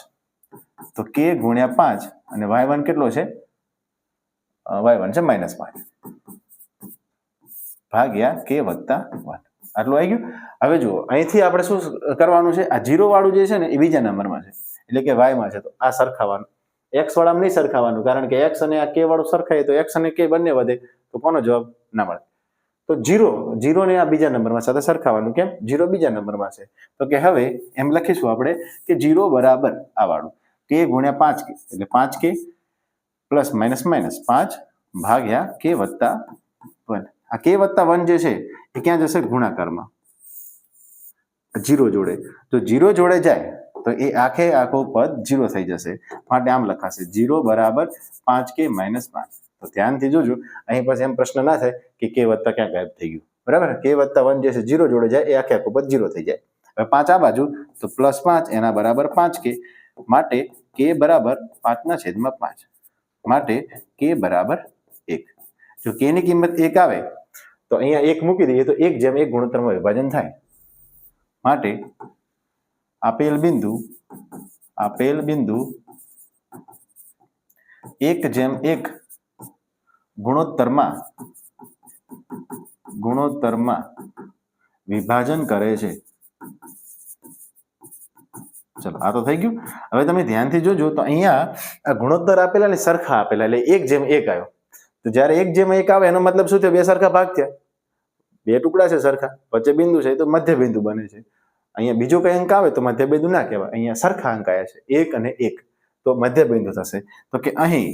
તો K × 5, અને y1 કેટલો છે? y1 છે -5 ભાગ્યા K + 1. આટલું આવી ગયું. હવે જુઓ, અહીંથી આપણે શું કરવાનું છે? આ 0 વાળું જે છે ને એ બીજા નંબરમાં છે, એટલે કે y માં છે, તો આ સરખાવાનું. x વાળામાં નહીં સરખાવાનું, કારણ કે x અને આ K વાળું સરખાય તો x અને K બંને વધે, તો કોનો જવાબ? ના મળે. તો 0 ને આ બીજા નંબરમાં સાથે સરખાવાનું. કેમ? 0 બીજા નંબરમાં છે. તો કે હવે એમ લખીશું આપણે કે 0 બરાબર આ વાળું K × 5K, એટલે 5K પ્લસ માઇનસ -5 ભાગ્યા K + 1. આ K + 1 જે છે એ ક્યાં જશે? ગુણાકારમાં 0 જોડે. તો 0 જોડે જાય તો એ આખો પદ 0 થઈ જશે, માટે આમ લખાશે 0 બરાબર 5K - 5. તો ધ્યાનથી જોજો, અહીં પછી એમ પ્રશ્ન ના થાય કે K વત્તા ક્યાં ગાયબ થઈ ગયું. બરાબર, k + 1 જે છે 0 જોડે જાય એ આખે આખું પદ 0 થઈ જાય. હવે 5 આ બાજુ તો +5 એના બરાબર 5k, માટે k બરાબર 5/5, માટે k બરાબર 1. જો k ની કિંમત 1 આવે તો અહીંયા 1 મૂકી દઈએ તો 1/1 ગુણોત્તરમાં વિભાજન થાય, માટે આપેલ બિંદુ 1/1 ગુણોત્તરમાં વિભાજન કરે છે. ચલો આ તો થઈ ગયું. હવે તમે ધ્યાનથી જોજો તો અહીંયા આ ગુણોત્તર આપેલા ને સરખા આપેલા એટલે 1/1 આવ્યો. તો જ્યારે 1/1 આવે એનો મતલબ શું થયો? બે સરખા ભાગ થયા, બે ટુકડા છે સરખા, વચ્ચે બિંદુ છે તો મધ્ય બિંદુ બને છે. અહીંયા બીજો કઈ અંક આવે તો મધ્ય બિંદુ ના કહેવાય, અહીંયા સરખા અંક આવ્યા છે 1 અને 1 તો મધ્ય બિંદુ થશે. તો કે અહીં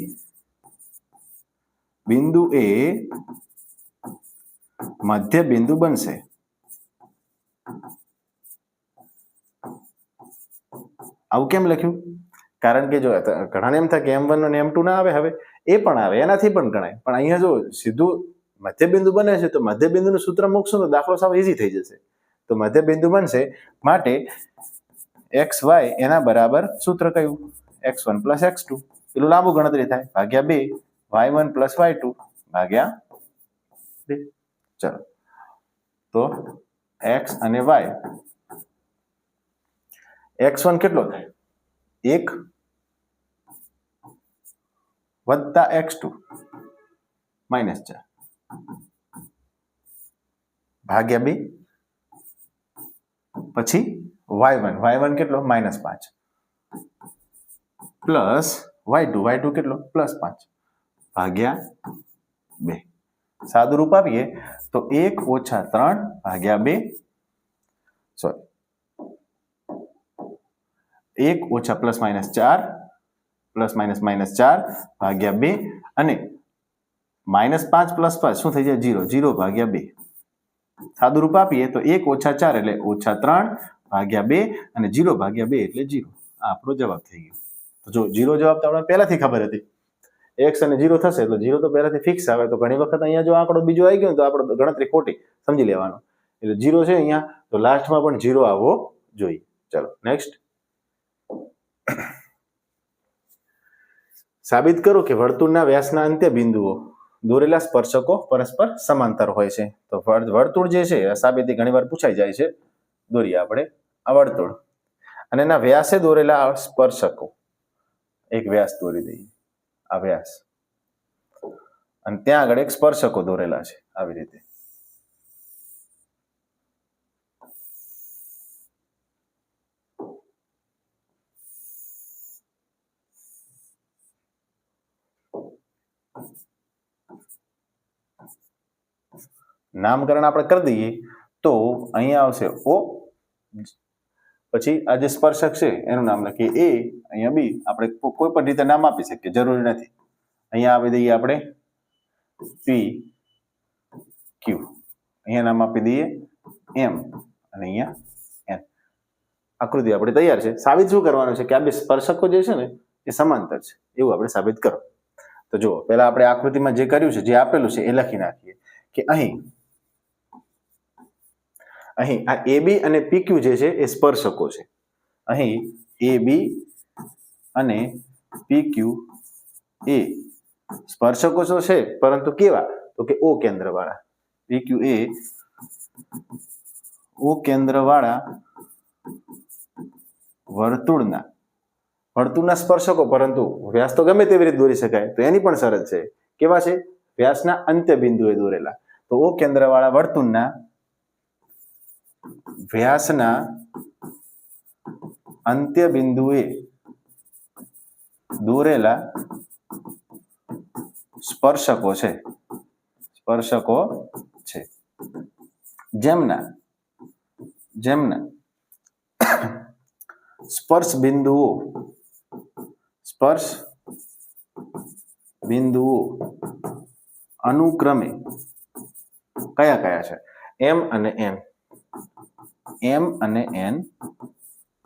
બિંદુ એ મધ્ય બિંદુ બનશે. આવું કેમ લખ્યું? કારણ કે જો ઘણાને એમ થાય કે M1 અને M2 ના આવે, હવે એ પણ આવે, એનાથી પણ ગણાય, પણ અહીંયા જો સીધું મધ્ય બિંદુ બને છે તો મધ્ય બિંદુનું સૂત્ર મૂકશું તો દાખલો સાવ ઈઝી થઈ જશે. તો મધ્ય બિંદુ બનશે, માટે xy એના બરાબર સૂત્ર કયું? x1 + x2, પેલું લાંબુ ગણતરી થાય, ભાગ્યા 2, y1 + y2 ભાગ્યા 2. ચલો તો x અને y, x1 કેટલો થાય? 1 + x2 - 4 ભાગ્યા 2, પછી y1 કેટલો? -5 પ્લસ y2 કેટલો? +5 ભાગ્યા 2. સાદું રૂપ આપીએ તો 1 - 3 ભાગ્યા 2, સોરી 1 - +- 4 ભાગ્યા 2, અને -5 + 5 શું થઈ જાય? 0 ભાગ્યા 2. સાદું રૂપ આપીએ તો 1 - 4 એટલે -3 ભાગ્યા 2, અને 0 ભાગ્યા 2 એટલે 0. આ આપણો જવાબ થઈ ગયો. તો જો 0 જવાબ તો આપણે પહેલાથી ખબર હતી, x અને 0 થશે તો 0 તો પહેલાથી ફિક્સ આવે. તો ઘણી વખત અહીંયા જો આંકડો બીજો આવી ગયો તો આપણો ગણતરી ખોટી સમજી લેવાનો. એટલે 0 છે અહીંયા, તો લાસ્ટમાં પણ 0 આવવો જોઈએ. ચલો નેક્સ્ટ. સાબિત કરો કે વર્તુળના વ્યાસના અંત્ય બિંદુઓ દોરેલા સ્પર્શકો પરસ્પર સમાંતર હોય છે. તો વર્તુળ જે છે આ સાબિતી ઘણીવાર પૂછાઈ જાય છે. દોરીએ આપણે આ વર્તુળ અને એના વ્યાસે દોરેલા સ્પર્શકો. એક વ્યાસ દોરી દઈએ, આ વ્યાસ, અને ત્યાં આગળ એક સ્પર્શકો દોરેલા છે આવી રીતે. નામકરણ આપણે કરી દઈએ તો અહીંયા આવશે O, પછી આ જે સ્પર્શક છે એનું નામ લખીએ A, અહીંયા B. આપણે કોઈ પણ રીતે નામ આપી શકીએ, જરૂરી નથી. અહીંયા આપી દઈએ આપણે P, Q, અહીંયા નામ આપી દઈએ M, અને અહીંયા N. આકૃતિ આપણે તૈયાર છે. સાબિત શું કરવાનું છે કે આ બે સ્પર્શકો જે છે ને એ સમાંતર છે, એવું આપણે સાબિત કરો. તો જુઓ, પહેલા આપણે આકૃતિમાં જે કર્યું છે, જે આપેલું છે એ લખી નાખીએ કે અહીં આ AB અને PQ જે છે એ સ્પર્શકો છે. અહીં AB અને PQ એ સ્પર્શકો તો છે, પરંતુ કેવા? તો કે O કેન્દ્ર વાળા. PQ એ O કેન્દ્ર વાળા વર્તુળના સ્પર્શકો, પરંતુ વ્યાસ તો ગમે તેવી રીતે દોરી શકાય. તો એની પણ શરત છે. કેવા છે? વ્યાસના અંત્ય બિંદુએ દોરેલા. તો O કેન્દ્ર વાળા વર્તુળના વ્યાસના અંત્ય બિંદુએ દોરેલા સ્પર્શકો છે, જેમના સ્પર્શ બિંદુઓ અનુક્રમે કયા છે? M અને N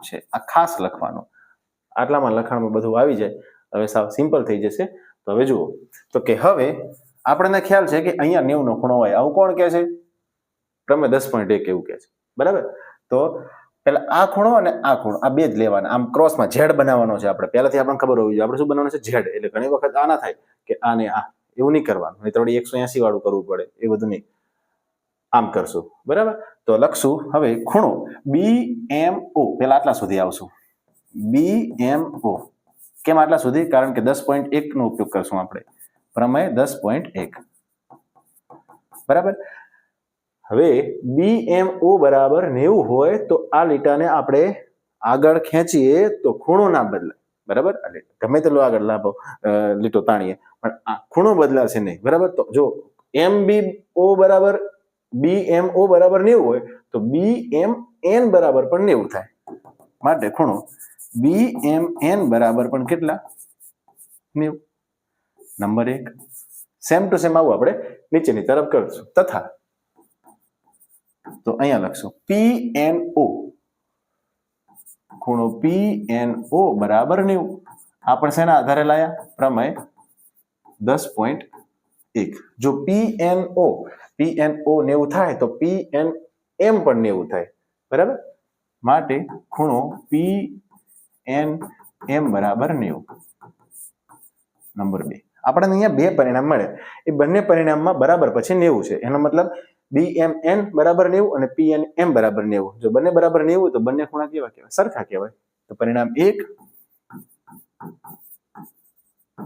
છે. આ ખાસ લખવાનું, આટલામાં લખાણમાં બધું આવી જાય. હવે સાવ સિમ્પલ થઈ જશે. તો હવે જુઓ, તો કે હવે આપણને ખ્યાલ છે કે અહીંયા 90 નો ખૂણો હોય. આવું કોણ કહે છે? પ્રમેય 10.1 એવું કહે છે, બરાબર. તો પેલા આ ખૂણો અને આ ખૂણો આ બે જ લેવાના, આમ ક્રોસમાં ઝેડ બનાવવાનો છે આપણે, પહેલાથી આપણને ખબર હોવી જોઈએ આપણે શું બનાવવાનું છે, ઝેડ. એટલે ઘણી વખત આ ના થાય કે આ ને આ, એવું નહીં કરવાનું, નહીં તો 180 વાળું કરવું પડે, એ બધું નહીં. આમ કરશું, બરાબર. તો લખશું હવે ખૂણો BMO, પેલા આટલા સુધી આવશું, BMO. કેમ આટલા સુધી? કારણ કે 10.1 નો ઉપયોગ કરશું આપણે, પ્રમેય 10.1, બરાબર. હવે BMO બરાબર 90 હોય તો આ લીટાને આપણે આગળ ખેંચીએ તો ખૂણો ના બદલાય, બરાબર. ગમે તેટલો આગળ લાંબો લીટો તાણીએ પણ આ ખૂણો બદલાશે નહીં, બરાબર. તો જો BMO બરાબર 90 હોય તો BMN બરાબર પણ 90 થાય. માટે ખૂણો BMN બરાબર પણ કેટલા? 90. નંબર 1. સેમ ટુ સેમ આવું આપણે નીચેની તરફ કરશું. તથા તો અહીંયા લખશું PNO, ખૂણો PNO બરાબર 90. આપણે શેના આધારે લાયા? પ્રમેય 10.1. જો PNO 90 થાય તો PNM પણ 90 થાય, બરાબર. માટે ખૂણો PNM બરાબર 90. નંબર 2. આપણને અહીંયા બે પરિણામ મળે, એ બંને પરિણામમાં બરાબર પછી 90 છે, એનો મતલબ BMN બરાબર 90 અને PNM બરાબર 90. જો બંને બરાબર 90 તો બંને ખૂણા કેવા કહેવાય? સરખા કહેવાય. તો પરિણામ 1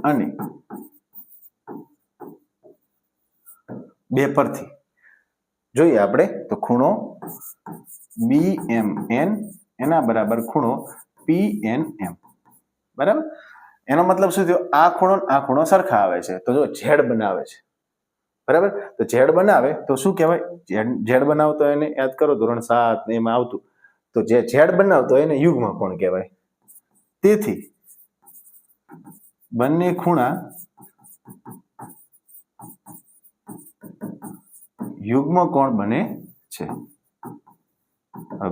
અને 2 પરથી જોઈએ આપણે તો ખૂણો BMN એના બરાબર ખૂણો PNM, બરાબર. એનો મતલબ શું થયો? આ ખૂણો સરખા આવે છે, તો જો ઝેડ બનાવે છે, બરાબર. તો ઝેડ બનાવે તો શું કહેવાય? ઝેડ બનાવતો એને યાદ કરો, ધોરણ 7 ને એમાં આવતું. તો જે ઝેડ બનાવતો એને યુગ્મ કોણ કહેવાય. તેથી બંને ખૂણા યુગ્મ કોણ બને છે.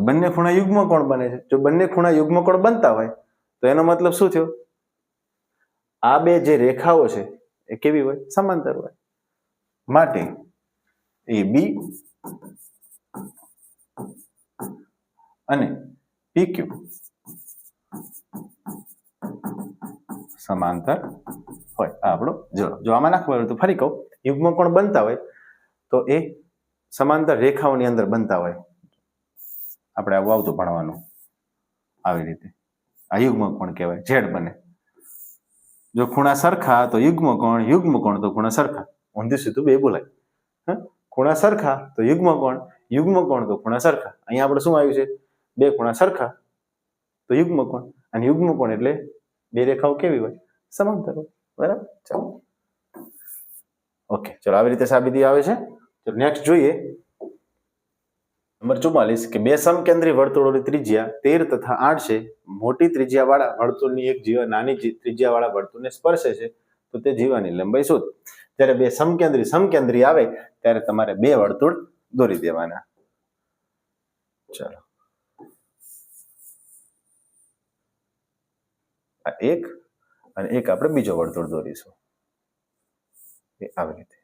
બંને ખૂણા યુગ્મ કોણ બને છે. જો બંને ખૂણા યુગ્મ કોણ બનતા હોય તો એનો મતલબ શું થયો? આ બે જે રેખાઓ છે એ કેવી હોય? સમાંતર હોય. માટે AB અને PQ સમાંતર હોય. આપણો જો આમાં નાખવું હોય તો ફરી કહું, યુગ્મ કોણ બનતા હોય તો એ સમાંતર રેખાઓની અંદર બનતા હોય. આપણે આવું આવતું ભણવાનું આવી રીતે. આ યુગ્મ કોણ કહેવાય, ઝેડ બને. જો ખૂણા સરખા તો યુગ્મ કોણ તો ખૂણા સરખા, ઊંધું સીધું બે બોલાય. ખૂણા સરખા તો યુગ્મ કોણ તો ખૂણા સરખા. અહીંયા આપણે શું આવ્યું છે? બે ખૂણા સરખા તો યુગ્મ કોણ, અને યુગ્મ કોણ એટલે બે રેખાઓ કેવી હોય? સમાંતર હોય, બરાબર. ચાલો, ઓકે, ચલો આવી રીતે સાબિતી આવે છે. તો નેક્સ્ટ જોઈએ નંબર 44 કે બે સમકેન્દ્રી વર્તુળોની ત્રિજ્યા 13 તથા 8 છે. મોટી ત્રિજ્યા વાળા વર્તુળની એક જીવા નાની ત્રિજ્યા વાળા વર્તુળને સ્પર્શે છે, તો તે જીવાની લંબાઈ શોધ. જ્યારે બે સમકેન્દ્રી આવે ત્યારે તમારે બે વર્તુળ દોરી દેવાના. ચાલો, આ એક અને એક આપણે બીજો વર્તુળ દોરીશું આવી રીતે.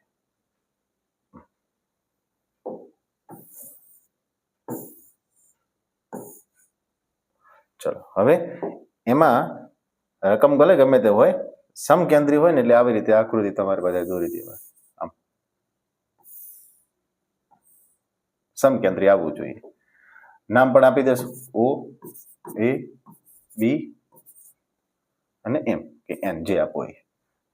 ચલો, હવે એમાં રકમ ભલે ગમે તે હોય, સમકેન્દ્રી હોય ને એટલે આવી રીતે આકૃતિ તમારે બધા દોરી દેવા. આમ સમકેન્દ્રી આવવું જોઈએ. નામ પણ આપી દેશું, O, A, B અને M કે N, જે આપો એ.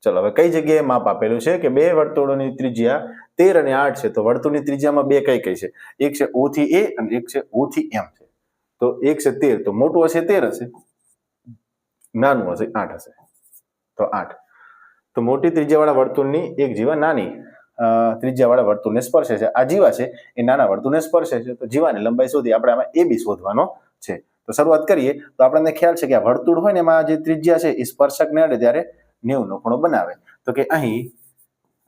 ચલો, હવે કઈ જગ્યાએ માપ આપેલું છે કે બે વર્તુળોની ત્રિજ્યા 13 અને 8 છે. તો વર્તુળની ત્રિજ્યામાં બે કઈ છે? એક છે O થી A અને એક છે O થી M છે. તો એક છે 13, તો મોટું હશે 13 હશે, નાનું હશે 8 હશે. તો 8. તો મોટી ત્રિજ્યાવાળા વર્તુળની એક જીવા નાની ત્રિજ્યાવાળા વર્તુળને સ્પર્શે છે. આ જીવા છે એ નાના વર્તુળને સ્પર્શે છે. તો જીવાની લંબાઈ શોધી આપણે આમાં AB શોધવાનો છે. તો શરૂઆત કરીએ તો આપણને ખ્યાલ છે કે આ વર્તુળ હોય ને એમાં જે ત્રિજ્યા છે એ સ્પર્શકને અડે ત્યારે 90 નો ખૂણો બનાવે. તો કે અહીં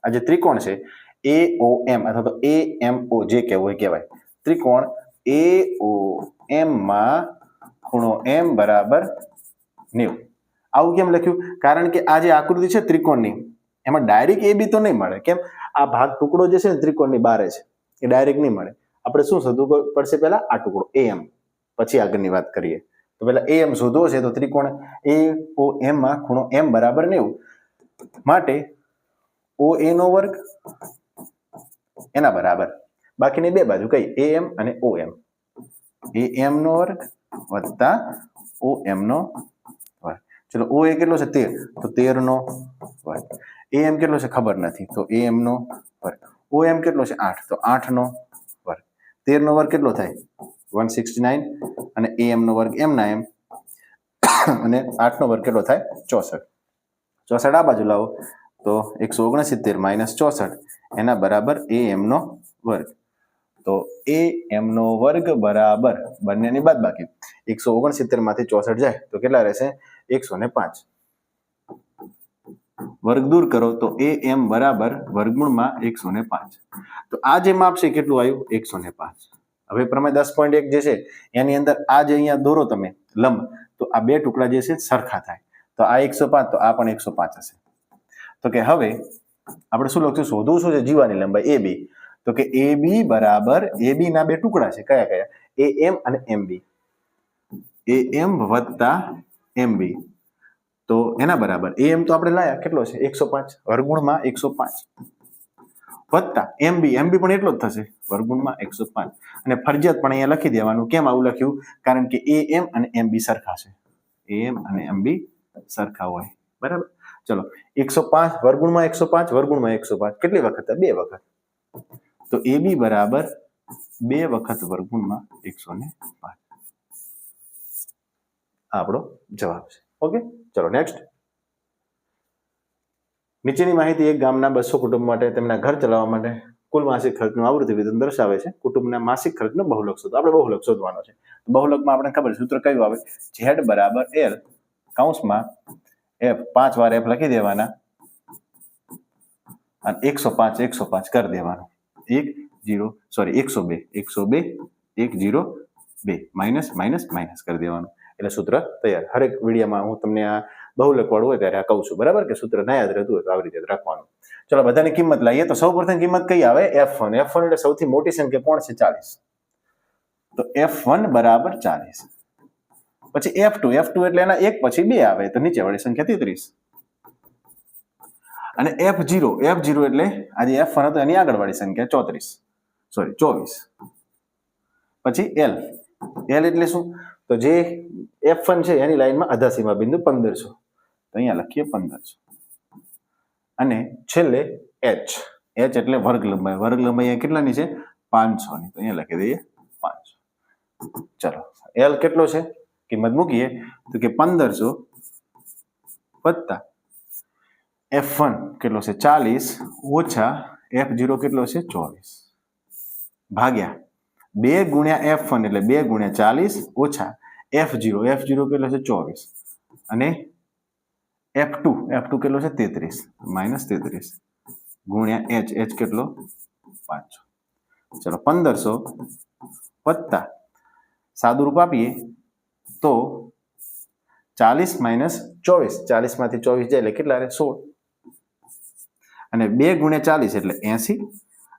આ જે ત્રિકોણ છે AOM અથવા તો AMO જે કહેવાય, ત્રિકોણ AOM માં ખૂણો M બરાબર 90. આવું કેમ લખ્યું? કારણ કે આ જે આકૃતિ છે ત્રિકોણની એમાં ડાયરેક્ટ AB તો નહીં મળે. કેમ? આ ભાગ ટુકડો જે છે ને ત્રિકોણની બારે છે, એ ડાયરેક્ટ નહીં મળે. આપણે શું શોધવું પડશે? પહેલા આ ટુકડો AM, પછી આગળની વાત કરીએ. તો પહેલા AM શોધવો છે. તો ત્રિકોણ AOM માં ખૂણો M બરાબર 90 માટે OA નો વર્ગ એના બરાબર બાકીની બે બાજુ કઈ AM અને OM, AM નો વર્ગ વત્તા OM નો વર્ગ. ચલો OA કેટલો છે 13, તો 13 નો વર્ગ. AM કેટલો છે ખબર નથી, તો AM નો વર્ગ. OM કેટલો છે 8, તો 8 નો વર્ગ. 13 નો વર્ગ કેટલો થાય 169 અને AM નો વર્ગ M ના M અને 8 નો વર્ગ કેટલો થાય 64. 64 આ બાજુ લાવો તો 169 માઇનસ 64 એના બરાબર AM નો વર્ગ. તો AM નો વર્ગ બરાબર બંનેની બાદબાકી 169 માંથી 64 જાય તો કેટલા રહેશે 105. વર્ગ દૂર કરો તો AM બરાબર વર્ગમૂળમાં 105. તો આ જે માપ છે કેટલું આવ્યું 105. હવે પ્રમેય 10.1 જે છે એની અંદર આ જે અહીંયા દોરો તમે લંબ, તો આ બે ટુકડા જે છે સરખા થાય. તો આ 105 તો આ પણ 105 હશે. તો કે હવે આપણે શું લખશું? શોધવું શું છે? જીવાની લંબાઈ AB. તો કે AB બરાબર AB ના બે ટુકડા છે કયા કયા? AM અને MB. AM વત્તા MB. તો એના બરાબર AM તો આપણે લાયા કેટલો છે 105 વર્ગમૂળમાં 105 વત્તા MB પણ એટલો જ થશે વર્ગમૂળમાં 105. અને ફરજિયાત પણ અહીંયા લખી દેવાનું. કેમ આવું લખ્યું? કારણ કે AM અને MB સરખા છે. AM અને MB સરખા હોય બરાબર. ચલો 105 વર્ગમૂળમાં 105 વર્ગમૂળમાં 105 કેટલી વખત? બે વખત. તો AB બરાબર 2 વખત વર્ગમૂળમાં 105. આપણો જવાબ છે. ઓકે, ચલો નેક્સ્ટ. નીચેની માહિતી એક ગામના 200 કુટુંબ માટે તેમના ઘર ચલાવવા માટે કુલ માસિક ખર્ચનું આવૃત્તિ વિતરણ દર્શાવે છે. કુટુંબના માસિક ખર્ચનો બહુલક શોધો. આપણે બહુલક શોધવાનો છે. બહુલકમાં આપણે ખબર સૂત્ર કયું આવે? Z બરાબર L કૌંસમાં F 5 વાર F લખી દેવાના અને 105 કરી દેવાનું. 102 માઇનસ કરી દેવાનું એટલે સૂત્ર તૈયાર. હરેક વિડીયોમાં હું તમને આ બહુલક વાળું હોય ત્યારે આ કહું છું બરાબર, કે સૂત્ર ના યાદ રહેતું હોય તો આવી રીતે રાખવાનું. ચલો બધાની કિંમત લાવીએ. તો સૌ પ્રથમ કિંમત કઈ આવે? F1 એટલે સૌથી મોટી સંખ્યા કોણ છે? 40. તો F1 બરાબર 40. પછી F2 એટલે એના એક પછી બે આવે તો નીચે વાળી સંખ્યા 33. અને F0 એટલે આજે F1 હતો એની આગળ વાળી સંખ્યા 24. પછી L એટલે શું? તો જે F1 છે એની લાઈનમાં અધાસીમા બિંદુ 1500, તો અહીંયા લખીએ 1500. અને છેલ્લે H એટલે વર્ગ લંબાઈ કેટલાની છે? 500 ની, તો અહીંયા લખી દઈએ 500. ચલો L કેટલો છે? કિંમત મૂકીએ તો કે 1500 વત્તા F1 કેટલો છે 40 ઓછા F0 કેટલો છે 24 ભાગ્યા 2 ગુણ્યા F1 એટલે 2 ગુણ્યા 40 ઓછા F0 કેટલો છે 24 અને F2 કેટલો છે 33 માઇનસ 33 ગુણ્યા H કેટલો 500. ચલો 1500 વત્તા સાદુરૂપ આપીએ તો 40 માઇનસ 24, 40 માંથી 24 જાય એટલે કેટલા રહે 16 અને 2 ગુણ્યા 40 એટલે 80.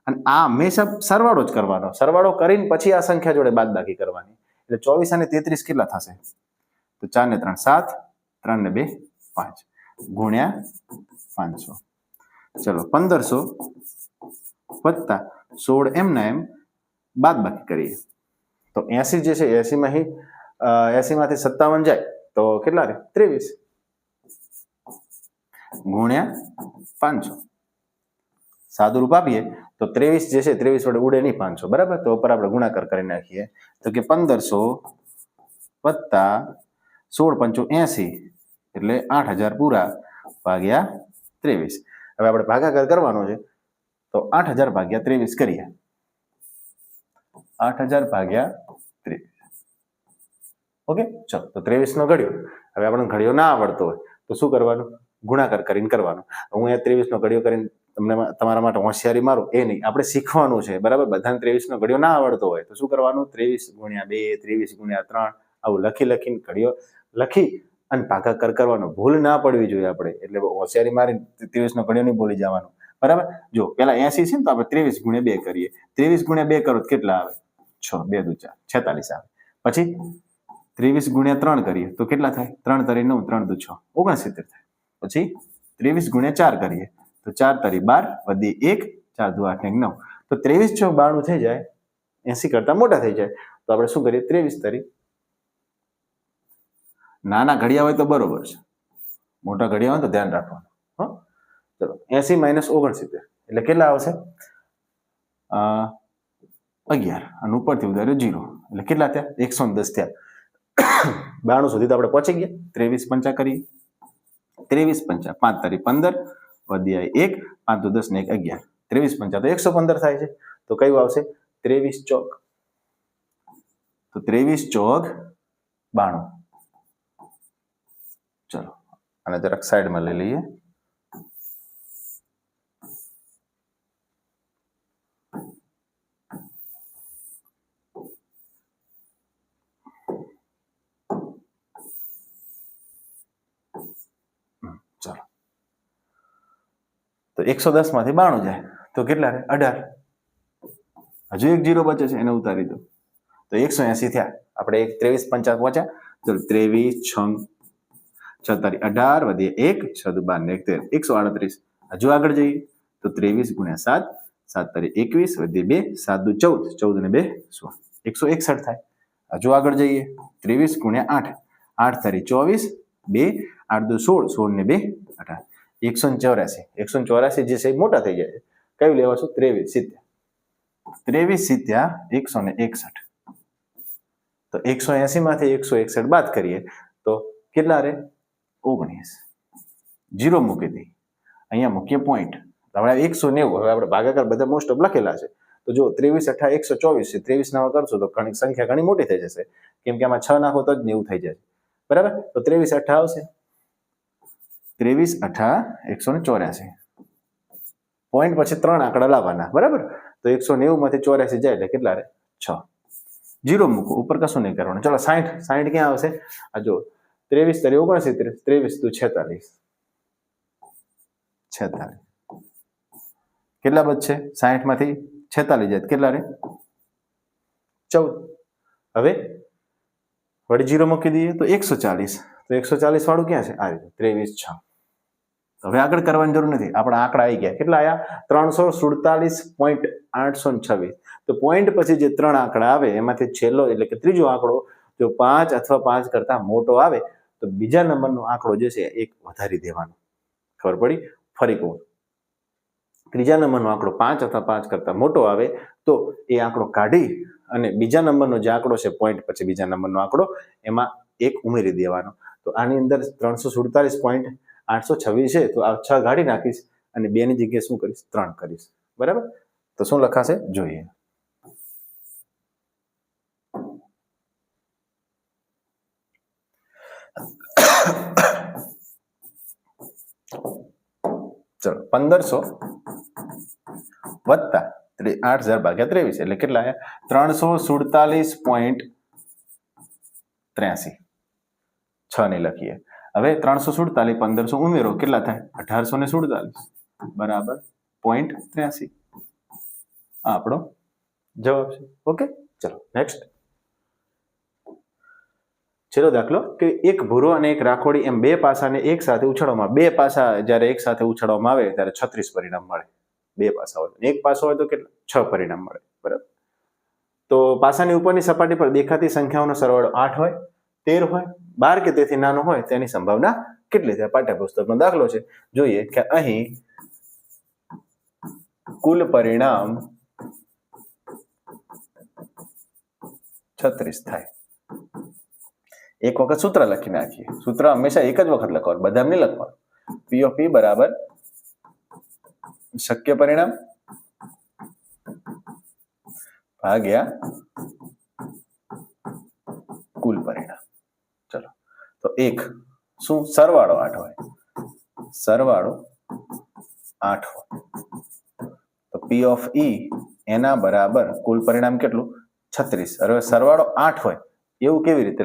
અને આ હંમેશા સરવાળો જ કરવાનો. સરવાળો કરીને પછી આ સંખ્યા જોડે બાદબાકી કરવાની. એટલે 24 અને 33 કેટલા થશે? તો 4 ને 3 7, 3 ને 2 5 ગુણ્યા 500. ચલો 1500 વત્તા 16 એમ ના એમ બાદબાકી કરીએ તો 80 જે છે 80 માંથી 57 જાય તો કેટલા રહે 23 ગુણ્યા 500. સાદુરૂપ આપીએ તો 23 જે છે 23 વડે ઉડે નહીં 500 બરાબર. તો ઉપર આપણે ગુણાકાર કરી નાખીએ તો કે 1500 વત્તા 16 પંચું 80 એટલે 8000 પૂરા ભાગ્યા 23. હવે આપણે ભાગાકાર કરવાનો છે તો 8000 ભાગ્યા 23 કરીએ. 8000 ભાગ્યા 23. ઓકે, ચલો તો 23 નો ઘડિયો. હવે આપણને ઘડિયો ના આવડતો હોય તો શું કરવાનું? ગુણાકાર કરીને કરવાનું. હું અહીંયા 23 નો ઘડિયો કરીને તમને તમારા માટે હોશિયારી મારું એ નહીં, આપણે શીખવાનું છે બરાબર. બધાને 23 નો ઘડિયો ના આવડતો હોય તો શું કરવાનું? 23 ગુણ્યા 2, 23 ગુણ્યા 3 આવું લખીને ઘડિયો લખી અને ભાગાકાર કરવાનો. ભૂલ ના પડવી જોઈએ આપણે, એટલે હોશિયારી મારી 23 નો ઘડિયો નહીં ભૂલી જવાનું.
બરાબર. જો પેલા 80 છે ને તો આપણે 23 ગુણ્યા 2 કરીએ. 23 ગુણ્યા 2 કરો તો કેટલા આવે? 6, 2 દુ 4, 46 આવે. પછી 23 ગુણ્યા 3 કરીએ તો કેટલા થાય? 3 તરી 9, 3 દુ 6, 69 થાય. પછી 23 ગુણ્યા 4 કરીએ તો 4 તરી 12 વધી 1, 4 દુ 8 ને 9. તો 23 ચોક 92 થઈ જાય, 80 કરતા મોટા થઈ જાય. તો આપણે શું કરીએ? 23 તરી, નાના ઘડિયા હોય તો બરોબર છે, મોટા ઘડિયા હોય તો ધ્યાન રાખવાનું. હા, ચલો 80 - 69 એટલે કેટલા આવશે? 11 અને ઉપરથી ઉધાર્યો 0 એટલે કેટલા થયા? 110 થયા. 92 સુધી તો આપણે પહોંચી ગયા. 23 પંચા કરીએ, 23 પંચા 5 તરી 15 વધી 1, 5 દુ 10 ને 1 11, 23 પંચા તો 115 થાય છે. તો કયું આવશે? 23 ચોક. તો 23 ચોક 92. ચલો આને જરાક સાઈડમાં લઈ લઈએ. ચલો તો 110 માંથી 92 જાય તો કેટલા રહે? 18. હજુ એક 0 બચે છે, એને ઉતારી દો તો 180 થયા. આપણે 23 પંચા પહોંચ્યા. ચલો 23 6 46 18 વધી 1, 6 દુ 12 ને 1 138. હજુ આગળ જઈએ તો 23 ગુણ્યા 7, 7 તરી 21 વધી 2, 7 દુ 14, 14 ને 2 16, 161 થાય. હજુ આગળ જઈએ 23 ગુણ્યા 8, 8 તરી 24, 2, 8 દુ 16, 16 ને 2 18, 184. 184 જે છે મોટા થઈ જાય છે. કયું લેવાશું? 23 70. 23 70 161. તો 180 માંથી 161 બાદ કરીએ તો કેટલા રહે? 19. 0 મૂકી દઈએ, અહીંયા મૂકીએ પોઈન્ટ. હવે 190. હવે આપણે ભાગાકાર બધા મોસ્ટ ઓફ લખેલા છે. તો જો 23 8 124 છે. 23 ના કરશો તો સંખ્યા ઘણી મોટી થઈ જશે, કેમ કે આમાં 6 નાખો તો જ 90 થઈ જાય. બરાબર. તો 23 8 આવશે. 23 8 184. પોઈન્ટ પછી 3 આંકડા લાવવાના. બરાબર. તો 190 માંથી 84 જાય એટલે કેટલા રહે? 6. 0 મૂકો, ઉપર કશું નહીં કરવાનું. ચલો 60. 60 ક્યાં આવશે? આ જો 23 તરી 69, 23 દુ 46, 46. કેટલા બચશે? 60 માંથી 46 જાય કેટલા રહે? 14. હવે વળી 0 મૂકી દઈએ તો 140. તો 140 વાળું ક્યાં છે? આ રીતે 23 6. હવે આગળ કરવાની જરૂર નથી, આપણા આંકડા આવી ગયા. કેટલા આવ્યા? 347.826. તો પોઈન્ટ પછી જે 3 આંકડા આવે એમાંથી છેલ્લો એટલે કે ત્રીજો આંકડો જો 5 અથવા 5 કરતા મોટો આવે તો બીજા નંબરનો આંકડો જે છે એક વધારી દેવાનો. ખબર પડી? ફરી કહું, ત્રીજા નંબરનો આંકડો 5 અથવા 5 કરતા મોટો આવે તો એ આંકડો કાઢી અને બીજા નંબરનો જે આંકડો છે પોઈન્ટ પછી બીજા નંબરનો આંકડો એમાં એક ઉમેરી દેવાનો. તો આની અંદર 347.826 છે તો આ 6 કાઢી નાખીશ અને 2 ની જગ્યાએ શું કરીશ? 3 કરીશ. બરાબર. તો શું લખાશે જોઈએ. ચલો 1500 વત્તા 8000 ભાગ્યા 23 એટલે કેટલા આવ્યા? 347.83. 6 ને લખીએ. હવે 347 1500 ઉમેરો કેટલા થાય? 1847 બરાબર 0.83. આ આપણો જવાબ છે. ઓકે. ચલો નેક્સ્ટ. છેલ્લો દાખલો કે એક ભૂરો અને એક રાખોડી એમ બે પાસાને એક સાથે ઉછાળવામાં, બે પાસા જ્યારે એક સાથે ઉછાળવામાં આવે ત્યારે 36 પરિણામ મળે. બે પાસા હોય, એક પાસો હોય તો કેટલા? 6 પરિણામ મળે. બરાબર. તો પાસાની ઉપરની સપાટી પર દેખાતી સંખ્યાઓનો સરવાળો 8 હોય, 13 હોય, 12 કે તેથી નાનો હોય તેની સંભાવના કેટલી થાય? પાઠ્યપુસ્તકનો દાખલો છે. જોઈએ કે અહીં કુલ પરિણામ 36 થાય. એક વખત સૂત્ર લખી નાખીએ. સૂત્ર હંમેશા એક જ વખત લખવાનું, બધા નહીં લખવાનું. P of P બરાબર શક્ય પરિણામ ભાગ્યા કુલ પરિણામ. ચલો તો એક શું? સરવાળો 8 હોય, સરવાળો 8 હોય તો P of E એના બરાબર કુલ પરિણામ કેટલું? 36. હવે સરવાળો 8 હોય એવું કેવી રીતે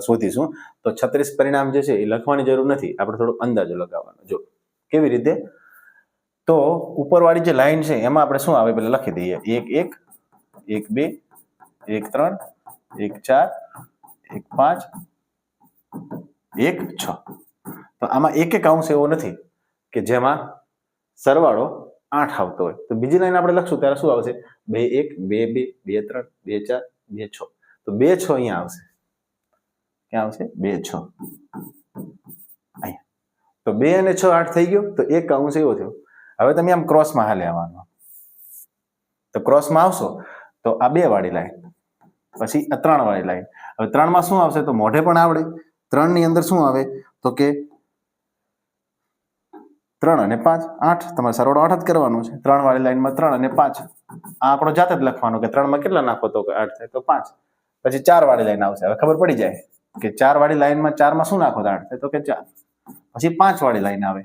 શોધીશું? તો 36 પરિણામ જે છે એ લખવાની જરૂર નથી, આપણે થોડો અંદાજો લગાવવાનો. જો કેવી રીતે? તો ઉપરવાળી જે લાઈન છે એમાં આપણે શું આવે પેલા લખી દઈએ 1 1 1 2 1 3 1 4 1 5 1 6. તો આમાં એક અંશ એવો નથી કે જેમાં સરવાળો 8 આવતો હોય. તો બીજી લાઈન આપણે લખશું ત્યારે શું આવશે 2 1 2 2 2 3 2 4 2 6. તો 2 6 અહીંયા આવશે. ક્યાં આવશે 2 6 અહીંયા. તો 2 અને 6 8 થઈ ગયો. તો એક અંશ એવો થયો. હવે તમે આમ ક્રોસમાં હાલે આવવાનો. તો ક્રોસમાં આવશો તો આ 2 વાળી લાઈન, પછી આ 3 વાળી લાઈન. હવે 3 માં શું આવશે? તો મોઢે પણ આવડે. 3 ની અંદર શું આવે? તો કે 3 અને 5 8. તમારે સરવાળો 8 જ કરવાનો છે. 3 વાળી લાઈનમાં 3 અને 5. આ આંકડો જાતે જ લખવાનો કે 3 માં કેટલા નાખો તો 8 થાય તો 5. પછી 4 વાળી લાઈન આવશે. હવે ખબર પડી જાય કે 4 વાળી લાઈનમાં 4 માં શું નાખો તો 8 થાય તો કે 4. પછી 5 વાળી લાઈન આવે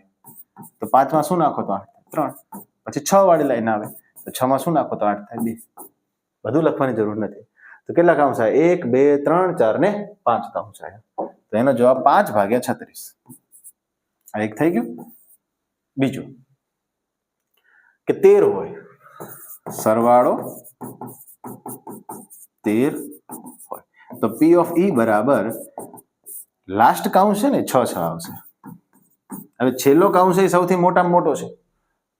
તો 5 માં શું નાખો તો 8 થાય 3. પછી 6 વાળી લાઈન આવે તો 6 માં શું નાખો તો 8 થાય 2. બધું લખવાની જરૂર નથી. તો કેટલા કાઉન્સ આવે? 1 2 3 4 ને 5 કાઉન્સ આવે. તો એનો જવાબ 5/36. આ એક થઈ ગયું. બીજું કે 13 હોય, સરવાળો 13 હોય તો P of E બરાબર લાસ્ટ કાઉન્સ છે ને 6 6 આવશે. હવે છેલ્લો કાઉન્સ એ સૌથી મોટામાં મોટો છે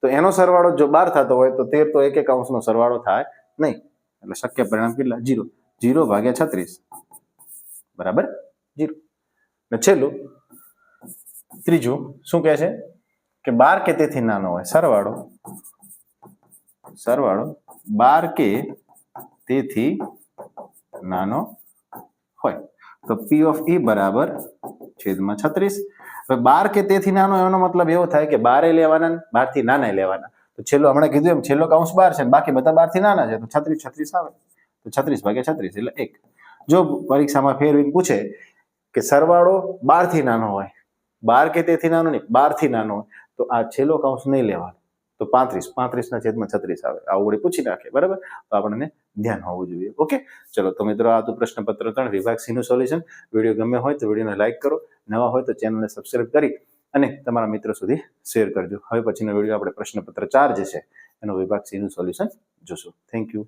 તો એનો સરવાળો જો 12 થતો હોય તો 13 તો એક કાઉન્સનો સરવાળો થાય નહીં. એટલે શક્ય પરિણામ કેટલા? 0. 0/36 બરાબર 0. અને છેલ્લું ત્રીજું શું કહે છે કે 12 કે તેથી નાનો હોય, સરવાળો 12 કે તેથી નાનો હોય તો P of E બરાબર (36). હવે 12 કે તેથી નાનો એનો મતલબ એવો થાય કે 12 લેવાના 12 થી નાના લેવાના. તો છેલ્લો હમણાં કીધું એમ છેલ્લો કાઉન્સ 12 છે બાકી બધા 12 થી નાના છે તો 36 આવે. તો 36/36 એટલે 1. જો પરીક્ષામાં ફેરવીને પૂછે કે સરવાળો 12 થી નાનો હોય, 12 કે તેથી નાનો નહીં 12 થી નાનો હોય તો આ છેલ્લો કાઉન્સ નહીં લેવાનો. તો 35/36 આવે. આવું વળી પૂછી નાખે બરાબર. તો આપણને ધ્યાન હોવું જોઈએ. ઓકે, ચલો તો મિત્રો આ હતું પ્રશ્નપત્ર 3 વિભાગ સી નું સોલ્યુશન. વિડીયો ગમે હોય તો વિડીયોને લાઈક કરો, નવા હોય તો ચેનલને સબસ્ક્રાઇબ કરી અને તમારા મિત્રો સુધી શેર કરજો. હવે પછીનો વિડીયો આપણે પ્રશ્નપત્ર 4 જે છે એનો વિભાગ સી નું સોલ્યુશન જોશું. Thank you.